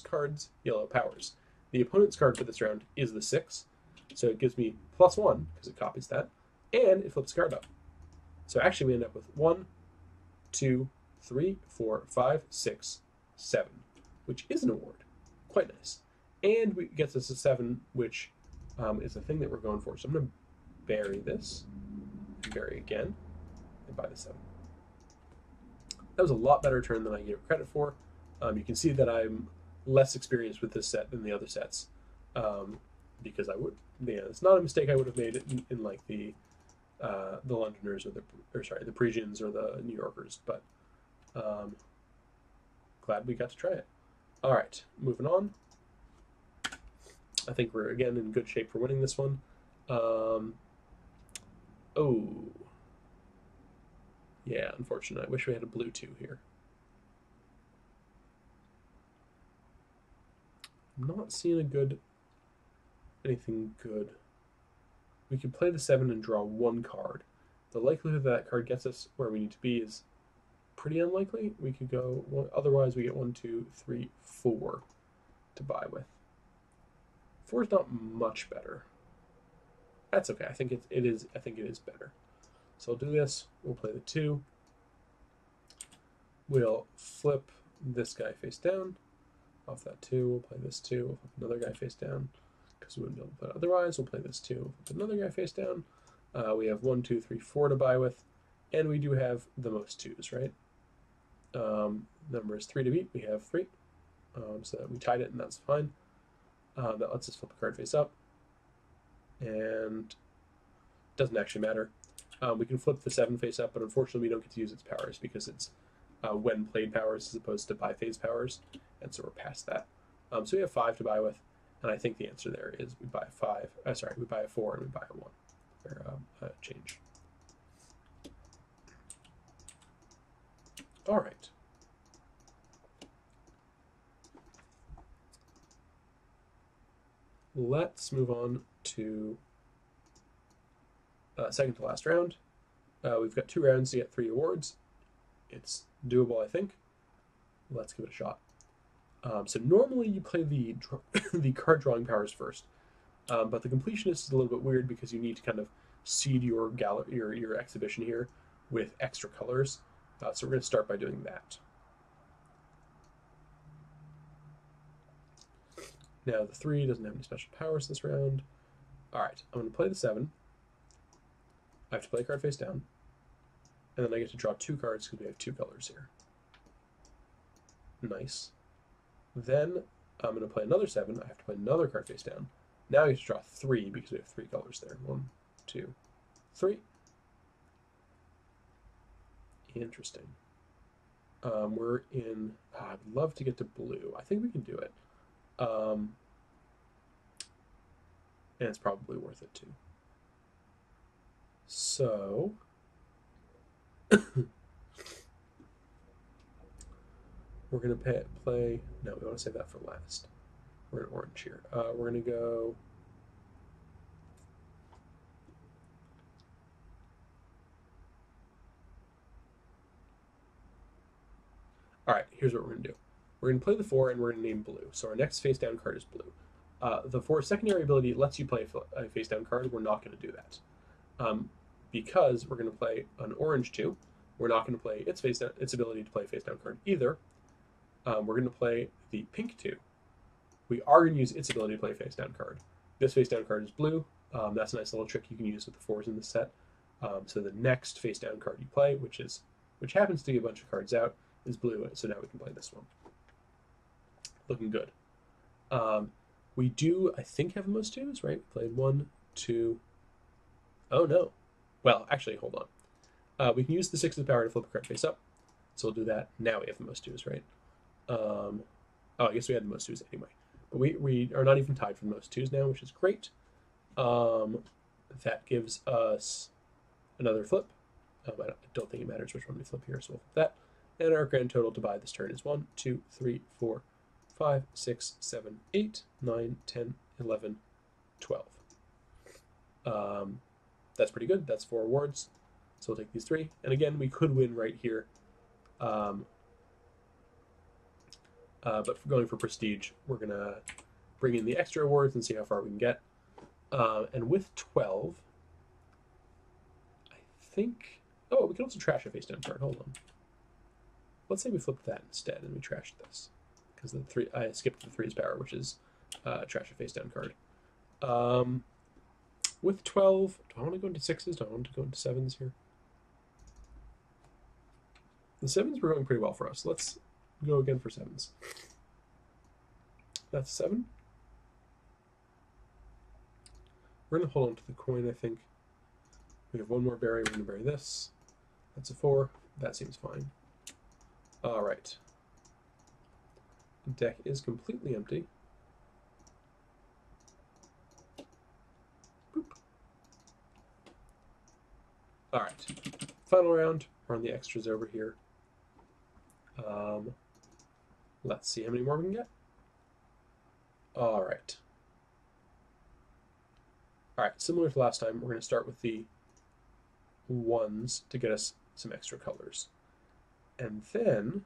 card's yellow powers. The opponent's card for this round is the 6, so it gives me +1, because it copies that, and it flips a card up. So actually we end up with 1, 2, 3, 4, 5, 6, 7, which is an award. Quite nice. And it gets us a 7, which is the thing that we're going for. So I'm going to bury this, and bury again, and buy the 7. That was a lot better turn than I gave it credit for. You can see that I'm less experienced with this set than the other sets, because it's not a mistake I would have made in like the Londoners or the Parisians or the New Yorkers, but glad we got to try it. All right, moving on. I think we're again in good shape for winning this one. Oh, yeah, unfortunate. I wish we had a blue 2 here. I'm not seeing anything good. We could play the 7 and draw 1 card. The likelihood that card gets us where we need to be is pretty unlikely. We could go, otherwise we get 1, 2, 3, 4 to buy with. 4 is not much better. That's okay. I think it is better. So I'll do this. We'll play the 2. We'll flip this guy face down. Off that 2, we'll play this 2. We'll flip another guy face down because we wouldn't be able to play it otherwise. We'll play this 2. We'll flip another guy face down. We have 1, 2, 3, 4 to buy with, and we do have the most 2s, right? Number is 3 to beat. We have 3, so we tied it, and that's fine. That lets us flip a card face up, and doesn't actually matter. We can flip the 7 face up, but unfortunately we don't get to use its powers because it's when played powers as opposed to by phase powers, and so we're past that. So we have 5 to buy with, And I think the answer there is we buy a 5. Sorry, we buy a 4 and we buy a 1. Or a change. All right. Let's move on to second to last round. We've got 2 rounds to get 3 awards. It's doable, I think. Let's give it a shot. So normally you play the the card drawing powers first, but the completionist is a little bit weird because you need to kind of seed your your exhibition here with extra colors. So we're going to start by doing that. Now the 3 doesn't have any special powers this round. All right, I'm going to play the 7. I have to play a card face down, and then I get to draw 2 cards because we have 2 colors here. Nice. Then I'm going to play another 7. I have to play another card face down. Now I get to draw 3 because we have 3 colors there. 1, 2, 3. Interesting. We're in... I'd love to get to blue. I think we can do it. And it's probably worth it too. So... we're going to play... No, we want to save that for last. We're in orange here. We're going to go... All right, here's what we're going to do. We're going to play the 4, and we're going to name blue. So our next face-down card is blue. The 4 secondary ability lets you play a face-down card. We're not going to do that. Because we're going to play an orange 2. We're not going to play its ability to play a face-down card either. We're going to play the pink 2. We are going to use its ability to play a face-down card. This face-down card is blue. That's a nice little trick you can use with the 4s in this set. So the next face-down card you play, which happens to be a bunch of cards out, is blue. So now we can play this one. Looking good. We do, I think, have the most 2s, right? We played 1, 2. Oh, no. Well, actually, hold on. We can use the 6's power to flip a card face up. So we'll do that. Now we have the most 2s, right? Oh, I guess we had the most 2s anyway. But we are not even tied for the most 2s now, which is great. That gives us another flip. I don't think it matters which one we flip here, so we'll flip that. And our grand total to buy this turn is 1, 2, 3, 4, 5, 6, 7, 8, 9, 10, 11, 12. That's pretty good. That's 4 awards. So we'll take these 3. And again, we could win right here. But for going for prestige, we're going to bring in the extra awards and see how far we can get. And with 12, I think... Oh, we can also trash a face-down card. Hold on. Let's say we flip that instead and we trash this. Because the 3, I skipped the 3's power, which is trash a face-down card. With 12, do I want to go into 6s? Do I want to go into 7s here? The 7s were going pretty well for us. Let's go again for 7s. That's 7. We're going to hold on to the coin, I think. We have one more berry. We're going to bury this. That's a 4. That seems fine. All right. The deck is completely empty. Boop. All right. Final round. We're on the extras over here. Let's see how many more we can get. All right. All right, similar to last time, we're going to start with the 1s to get us some extra colors. And then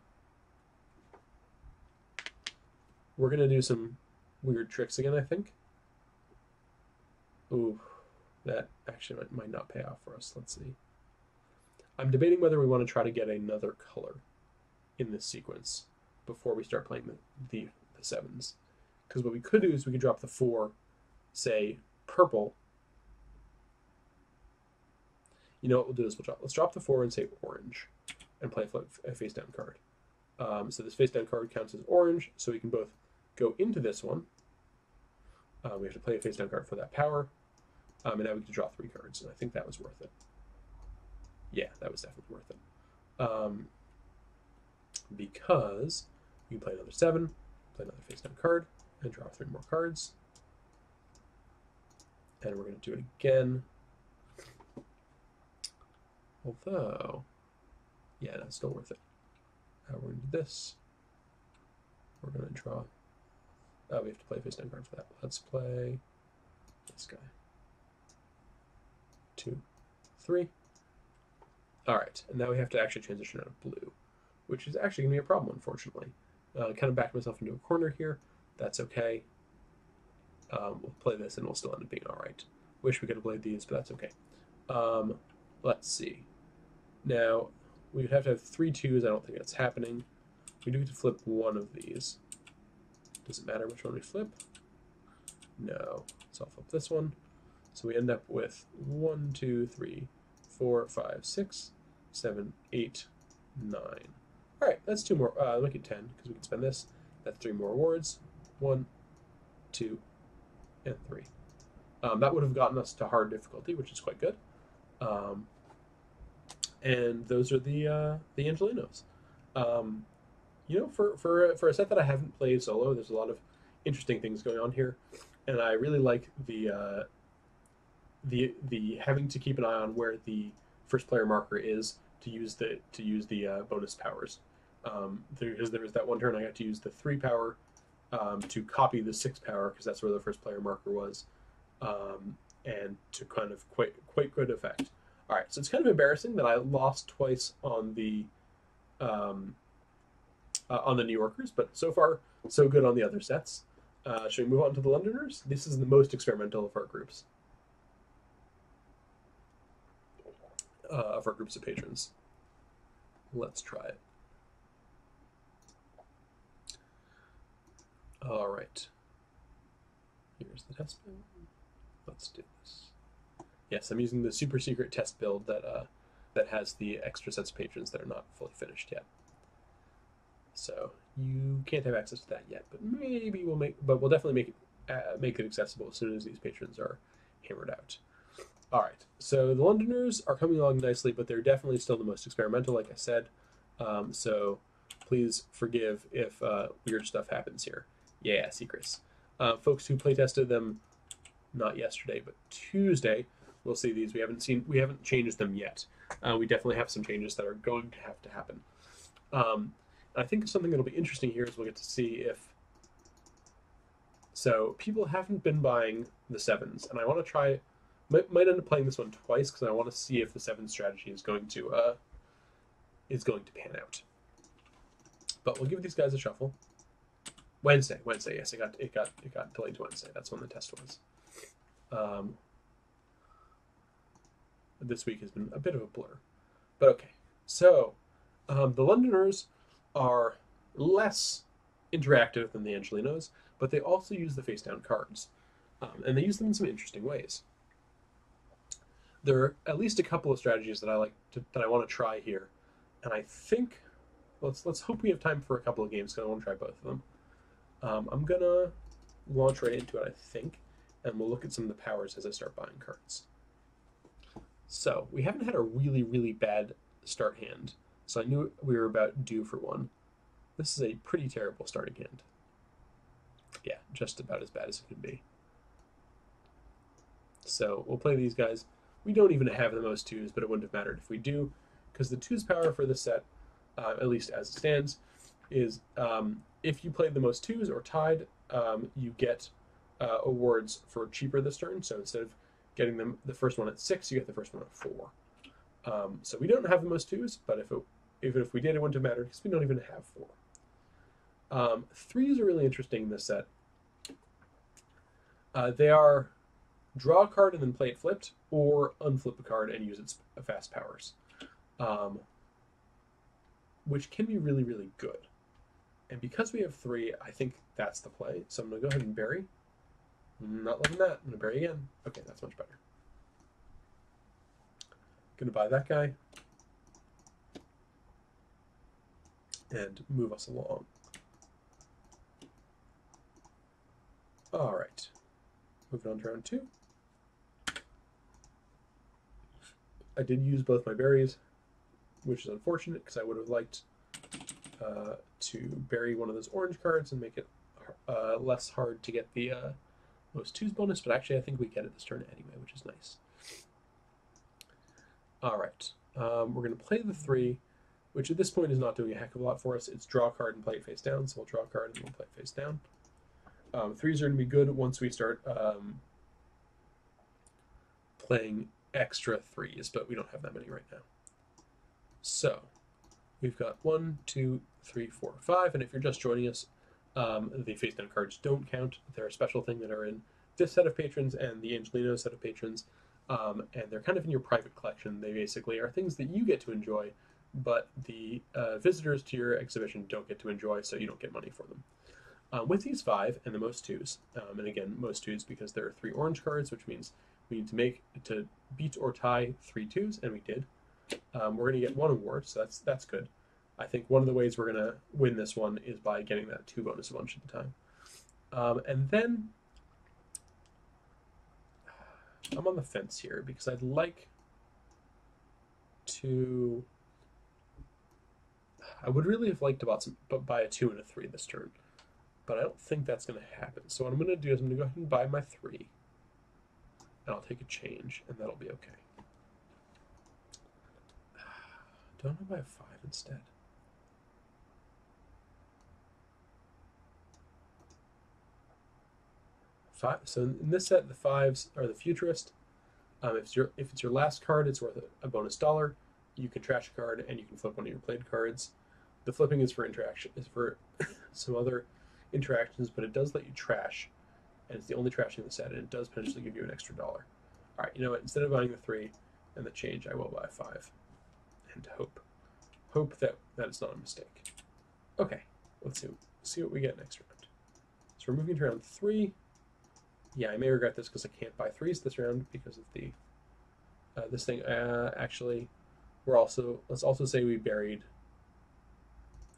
we're going to do some weird tricks again, I think. Ooh, that actually might not pay off for us. Let's see. I'm debating whether we want to try to get another color in this sequence before we start playing the 7s. Because what we could do is we could drop the 4, say, purple. You know what we'll do is let's drop the 4 and say orange and play a face-down card. So this face-down card counts as orange, so we can both go into this one. We have to play a face-down card for that power. And now we can draw 3 cards, and I think that was worth it. Yeah, that was definitely worth it. Because we can play another 7, play another face-down card, and draw 3 more cards. And we're going to do it again. Although, yeah, no, it's still worth it. We're going to do this. We're going to draw. Oh, we have to play a face down card for that. Let's play this guy. 2, 3. All right, and now we have to actually transition out of blue, which is actually going to be a problem, unfortunately. Kind of backed myself into a corner here. That's okay. We'll play this and we'll still end up being all right. Wish we could have played these, but that's okay. Let's see. Now, we would have to have 3 2s. I don't think that's happening. We do get to flip one of these. Does it matter which one we flip? No. So I'll flip this one. So we end up with 1, 2, 3, 4, 5, 6, 7, 8, 9. All right, that's 2 more. Make it 10 because we can spend this. That's 3 more awards. 1, 2, and 3. That would have gotten us to hard difficulty, which is quite good. And those are the Angelinos. You know, for a set that I haven't played solo, there's a lot of interesting things going on here, and I really like the having to keep an eye on where the first player marker is to use the bonus powers. Because there was that one turn I got to use the 3 power to copy the 6 power because that's where the first player marker was, and to kind of quite good effect. All right, so it's kind of embarrassing that I lost twice on the New Yorkers, but so far so good on the other sets. Should we move on to the Londoners? This is the most experimental of our groups. Of our groups of patrons. Let's try it. All right. Here's the test build. Let's do this. Yes, I'm using the super secret test build that has the extra sets of patrons that are not fully finished yet. So you can't have access to that yet, but maybe we'll definitely make it accessible as soon as these patrons are hammered out. All right, so the Londoners are coming along nicely, but they're definitely still the most experimental, like I said. So please forgive if weird stuff happens here. Yeah, secrets. Folks who playtested them, not yesterday, but Tuesday, will see these. We haven't changed them yet. We definitely have some changes that are going to have to happen. I think something that'll be interesting here is we'll get to see if. So people haven't been buying the 7s, and I want to try. Might end up playing this one twice because I want to see if the 7 strategy is going to pan out. But we'll give these guys a shuffle. Wednesday. Yes, it got delayed to Wednesday. That's when the test was. This week has been a bit of a blur, but okay. So the Londoners are less interactive than the Angelinos, but they also use the face down cards, and they use them in some interesting ways. There are at least a couple of strategies that I want to try here, and I think let's hope we have time for a couple of games because I want to try both of them. I'm gonna launch right into it, I think, and we'll look at some of the powers as I start buying cards. So we haven't had a really, really bad start hand, so I knew we were about due for one. This is a pretty terrible starting hand. Yeah, just about as bad as it can be. So we'll play these guys. We don't even have the most 2s, but it wouldn't have mattered if we do, because the 2's power for this set, at least as it stands, is if you played the most 2s or tied, you get awards for cheaper this turn. So instead of getting them the first one at 6, you get the first one at 4. So we don't have the most 2s, but if we did, it wouldn't have mattered because we don't even have 4. 3s are really interesting in this set. They are draw a card and then play it flipped, or unflip a card and use its fast powers, which can be really, really good. And because we have 3, I think that's the play. So I'm going to go ahead and bury. Not loving that. I'm going to bury again. Okay, that's much better. Going to buy that guy and move us along. All right. Moving on to round 2. I did use both my berries, which is unfortunate because I would have liked to bury one of those orange cards and make it less hard to get the most twos bonus, but actually I think we get it this turn anyway, which is nice. All right, we're going to play the 3, which at this point is not doing a heck of a lot for us. It's draw a card and play it face down, so we'll draw a card and we'll play it face down. 3s are going to be good once we start playing extra 3s, but we don't have that many right now. So we've got 1, 2, 3, 4, 5, and if you're just joining us, the face down cards don't count. They're a special thing that are in this set of patrons and the Angelino set of patrons, and they're kind of in your private collection. They basically are things that you get to enjoy, but the visitors to your exhibition don't get to enjoy, so you don't get money for them. With these 5 and the most 2s, and again, most 2s because there are 3 orange cards, which means we need to beat or tie 3 2s, and we did. We're going to get 1 award, so that's good. I think one of the ways we're going to win this one is by getting that 2 bonus a bunch of the time. And then I'm on the fence here because I'd like to... I would really have liked to buy a 2 and a 3 this turn, but I don't think that's going to happen. So what I'm going to do is I'm going to go ahead and buy my 3, and I'll take a change, and that'll be okay. Don't I buy a 5 instead? 5. So in this set, the 5s are the futurist. If it's your last card, it's worth a bonus $1. You can trash a card, and you can flip one of your played cards. The flipping is for interaction, is for some other interactions, but it does let you trash, and it's the only trashing in the set, and it does potentially give you an extra $1. All right, you know what? Instead of buying the 3 and the change, I will buy a 5, and hope that it's not a mistake. Okay, let's see what we get next round. So we're moving to round 3. Yeah, I may regret this because I can't buy 3s this round because of the this thing. Actually, let's also say we buried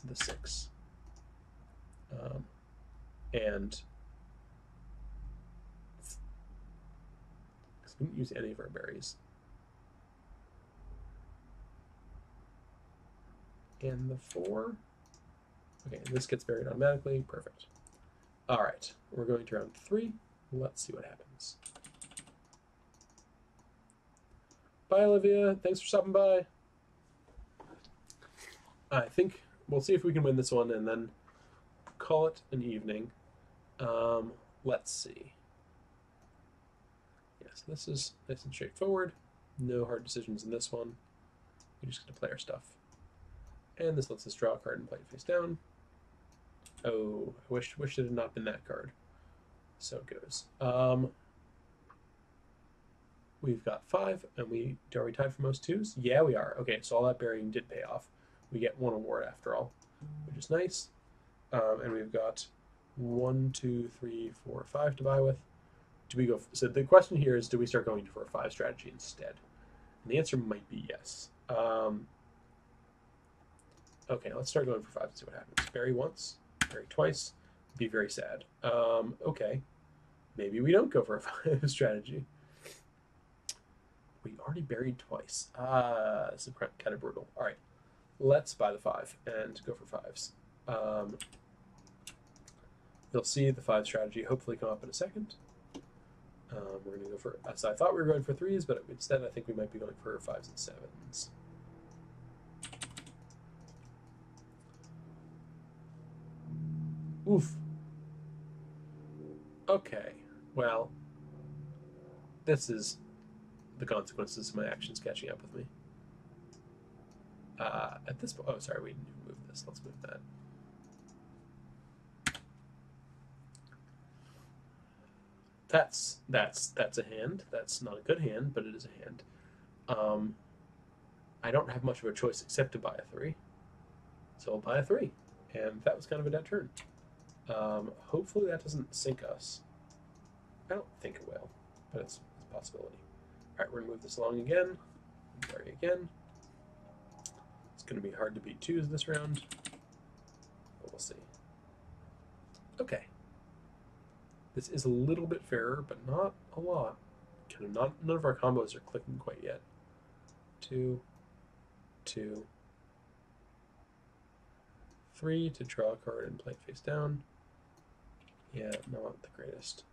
the 6, and we didn't use any of our berries. And the 4. Okay, and this gets buried automatically. Perfect. All right, we're going to round 3. Let's see what happens. Bye, Olivia. Thanks for stopping by. I think we'll see if we can win this one and then call it an evening. Let's see. Yes, this is nice and straightforward. No hard decisions in this one. We just get to play our stuff. And this lets us draw a card and play it face down. Oh, I wish it had not been that card. So it goes. We've got 5, and are we tied for most 2s? Yeah, we are. Okay, so all that burying did pay off. We get 1 award after all, which is nice. And we've got 1, 2, 3, 4, 5 to buy with. Do we go? So the question here is, do we start going for a 5 strategy instead? And the answer might be yes. Okay, let's start going for 5 and see what happens. Bury once, bury twice. Be very sad. Okay, maybe we don't go for a 5 strategy. We already buried twice. This is kind of brutal. All right, let's buy the 5 and go for 5s. You'll see the 5 strategy hopefully come up in a second. We're going to go for, so I thought we were going for 3s, but instead I think we might be going for 5s and 7s. Oof. Okay, well, this is the consequences of my actions catching up with me. At this point, oh, sorry, we didn't move this. Let's move that. That's a hand. That's not a good hand, but it is a hand. I don't have much of a choice except to buy a 3, so I'll buy a 3, and that was kind of a dead turn. Hopefully that doesn't sink us. I don't think it will, but it's a possibility. All right, we're gonna move this along again. Bury again. It's gonna be hard to beat 2s this round, but we'll see. Okay. This is a little bit fairer, but not a lot. Kind of none of our combos are clicking quite yet. 2, 2, 3 to draw a card and play it face down. Yeah, not the greatest.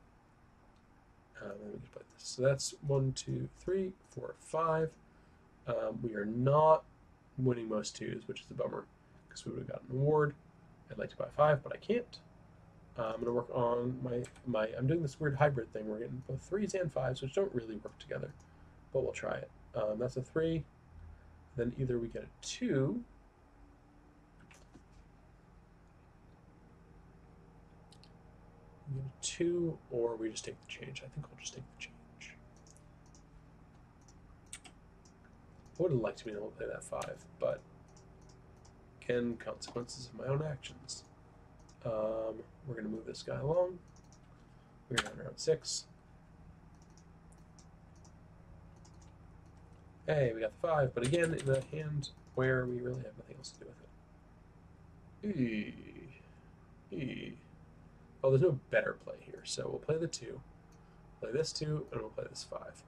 Then we can play this. So that's 1, 2, 3, 4, 5. We are not winning most twos, which is a bummer, because we would have gotten an award. I'd like to buy 5, but I can't. I'm going to work on I'm doing this weird hybrid thing. We're getting both 3s and 5s, which don't really work together, but we'll try it. That's a 3. Then either we get a 2. We get a 2, or we just take the change. I think I'll just take the change. I would have liked to be able to play that 5, but again, consequences of my own actions. We're going to move this guy along. We're going to around 6. Hey, we got the 5, but again, in a hand where we really have nothing else to do with it. Oh, there's no better play here, so we'll play the 2, play this 2, and we'll play this 5.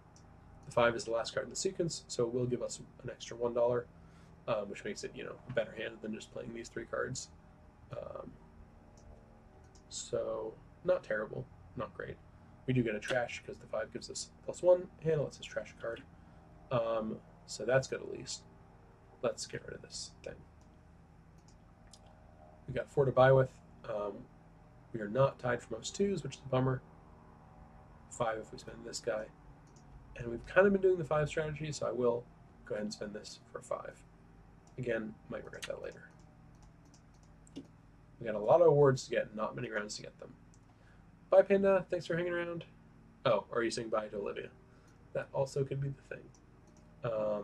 The 5 is the last card in the sequence, so it will give us an extra $1, which makes it, a better hand than just playing these 3 cards. So, not terrible, not great. We do get a trash because the 5 gives us +1 and lets us trash a card. So that's good at least. Let's get rid of this thing. We got 4 to buy with. We are not tied for most 2s, which is a bummer. 5 if we spend this guy. And we've kind of been doing the 5 strategy, so I will go ahead and spend this for 5. Again, might regret that later. We got a lot of awards to get, not many rounds to get them. Bye, Panda. Thanks for hanging around. Oh, are you saying bye to Olivia? That also could be the thing. We're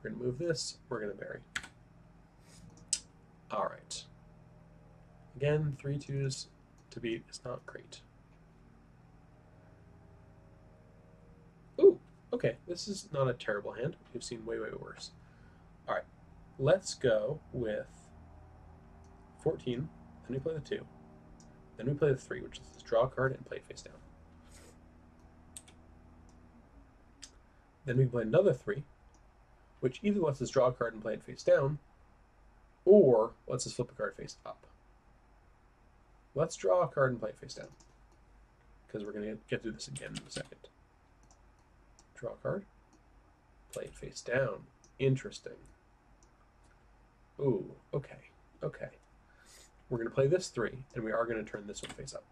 going to move this. We're going to bury. All right. Again, 3 2s to beat is not great. Ooh, okay. This is not a terrible hand. We've seen way, way worse. All right. Let's go with 14. Then we play the 2. Then we play the 3, which is this draw card, and play it face down. Then we play another 3, which either lets us draw a card and play it face down, or lets us flip a card face up. Let's draw a card and play it face down, because we're going to get through this again in a second. Draw a card, play it face down. Interesting. Ooh, okay, okay. We're going to play this 3, and we are going to turn this one face up.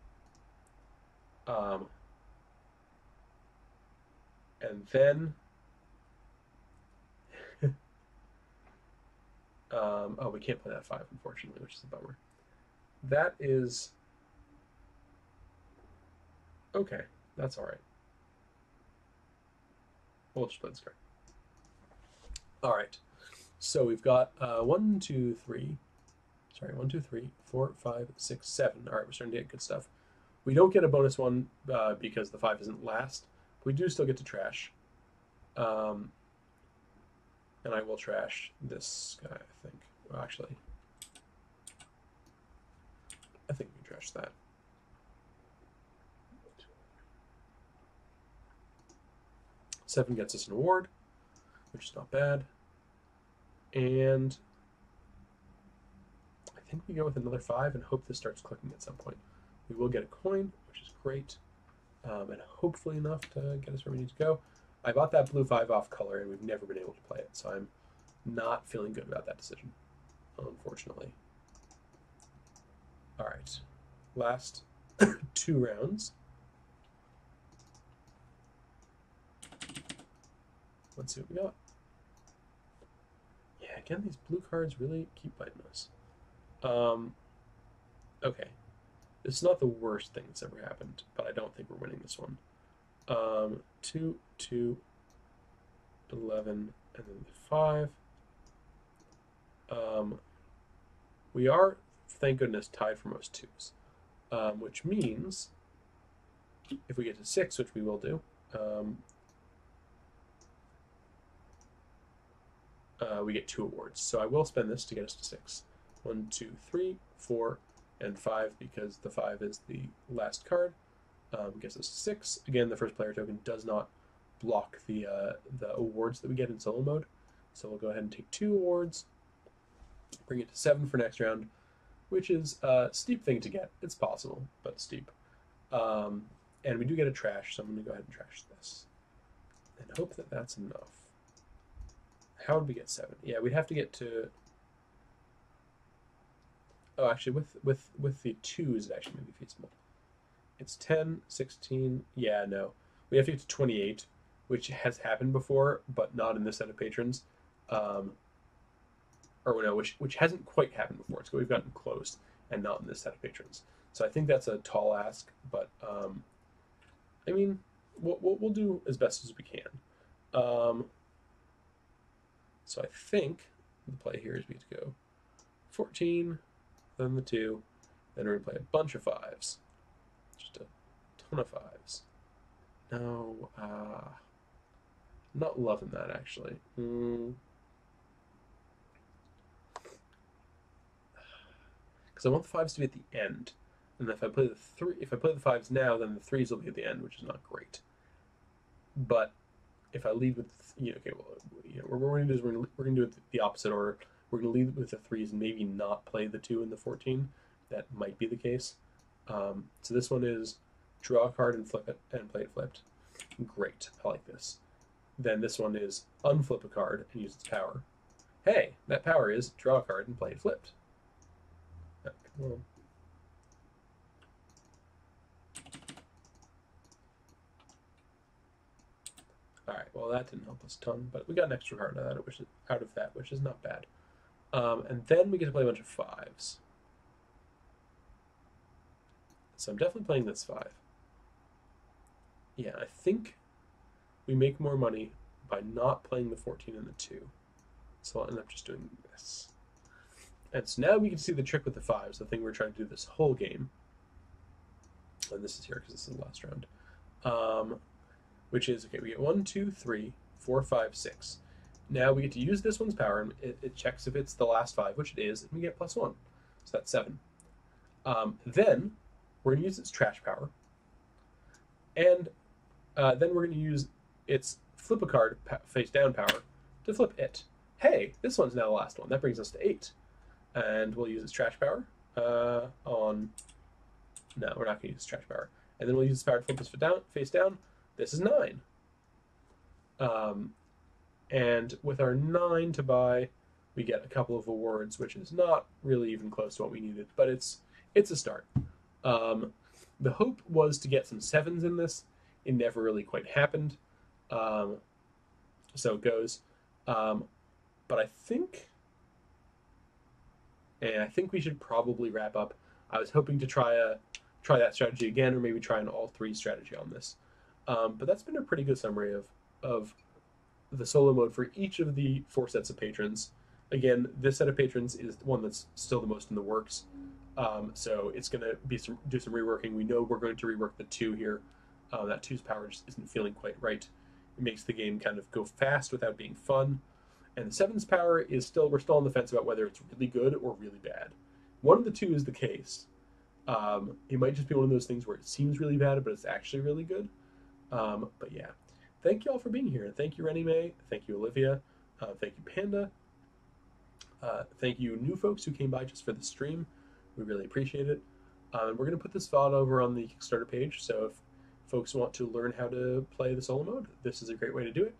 And then... oh, we can't play that 5, unfortunately, which is a bummer. That is... Okay, that's all right. We'll just play this card. All right, so we've got 1, 2, 3... Sorry, 1, 2, 3, 4, 5, 6, 7. All right, we're starting to get good stuff. We don't get a bonus 1 because the 5 isn't last. We do still get to trash. And I will trash this guy, I think. Well, actually, I think we can trash that. Seven gets us an award, which is not bad. And I think we go with another 5 and hope this starts clicking at some point. We will get a coin, which is great, and hopefully enough to get us where we need to go. I bought that blue 5 off color, and we've never been able to play it, so I'm not feeling good about that decision, unfortunately. All right, last 2 rounds. Let's see what we got. Yeah, again, these blue cards really keep biting us. Okay. It's not the worst thing that's ever happened, but I don't think we're winning this one. 2, 2, 11, and then 5. We are, thank goodness, tied for most 2s, which means if we get to 6, which we will do, we get 2 awards. So I will spend this to get us to 6. 1, 2, 3, 4, and 5, because the 5 is the last card. Gets us 6. Again, the first player token does not block the awards that we get in solo mode. So we'll go ahead and take 2 awards, bring it to 7 for next round, which is a steep thing to get. It's possible, but steep. And we do get a trash, so I'm going to go ahead and trash this. And hope that that's enough. How would we get 7? Yeah, we'd have to get to... Oh, actually, with the 2s, it actually may be feasible. It's 10, 16... Yeah, no. We have to get to 28, which has happened before, but not in this set of patrons. Or no, which hasn't quite happened before. So we've gotten close, and not in this set of patrons. So I think that's a tall ask, but I mean, we'll do as best as we can. So I think the play here is we have to go 14, then the 2, then we're going to play a bunch of 5s. Just a ton of 5s. No, I'm not loving that, actually. Because I want the 5s to be at the end. And if I play the 5s now, then the 3s will be at the end, which is not great. But if I lead with, okay, well, what we're going to do is we're going to do it the opposite order. We're going to lead with the 3s and maybe not play the 2 and the 14. That might be the case. So this one is draw a card and flip it and play it flipped. Great, I like this. Then this one is unflip a card and use its power. Hey, that power is draw a card and play it flipped. Come on. Alright, well that didn't help us a ton, but we got an extra card out of that, which is not bad. And then we get to play a bunch of 5s. So I'm definitely playing this 5. Yeah, I think we make more money by not playing the 14 and the 2. So I'll end up just doing this. And so now we can see the trick with the 5s, the thing we're trying to do this whole game. And this is here because this is the last round. Which is, okay, we get 1, 2, 3, 4, 5, 6. Now we get to use this one's power, and it checks if it's the last 5, which it is, and we get +1. So that's 7. Then we're going to use its trash power. And then we're going to use its flip a card face down power to flip it. Hey, this one's now the last one. That brings us to 8. And we'll use its trash power on... No, we're not going to use its trash power. And then we'll use its power to flip us face down. This is 9. And with our 9 to buy, we get a couple of awards, which is not really even close to what we needed, but it's a start. The hope was to get some 7s in this. It never really quite happened. So it goes. But I think we should probably wrap up. I was hoping to try that strategy again, or maybe try an all 3 strategy on this. But that's been a pretty good summary of the solo mode for each of the 4 sets of patrons. Again, this set of patrons is the one that's still the most in the works. So it's going to be do some reworking. We know we're going to rework the 2 here. That 2's power just isn't feeling quite right. It makes the game kind of go fast without being fun. And the 7's power is we're still on the fence about whether it's really good or really bad. One of the 2 is the case. It might just be one of those things where it seems really bad, but it's actually really good. But yeah, thank you all for being here. Thank you, Rennie Mae. Thank you, Olivia. Thank you, Panda. Thank you, new folks who came by just for the stream. We really appreciate it. We're going to put this VOD over on the Kickstarter page, so if folks want to learn how to play the solo mode, this is a great way to do it.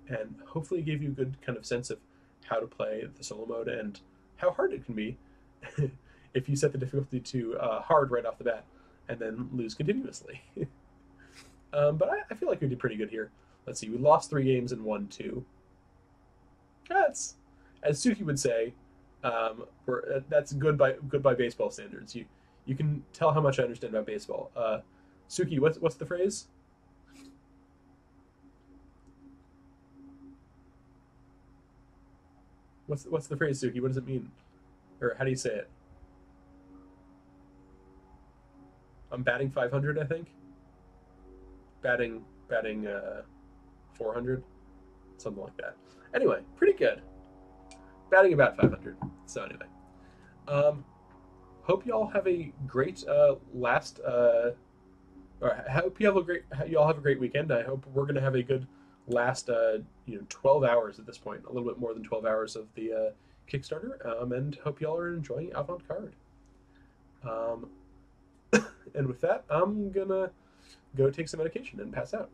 And hopefully give you a good kind of sense of how to play the solo mode and how hard it can be if you set the difficulty to hard right off the bat and then lose continuously. But I feel like we did pretty good here. Let's see, we lost 3 games and won 2. That's, as Suki would say, that's good by baseball standards. You can tell how much I understand about baseball. Suki, what's the phrase? What's the phrase, Suki? What does it mean? Or how do you say it? I'm batting 500, I think. Batting 400, something like that. Anyway, pretty good. Batting about 500. So anyway, hope you all have a great or hope you all have a great weekend. I hope we're gonna have a good last 12 hours at this point, a little bit more than 12 hours of the Kickstarter, and hope you all are enjoying Avant Carde. And with that, I'm gonna go take some medication and pass out.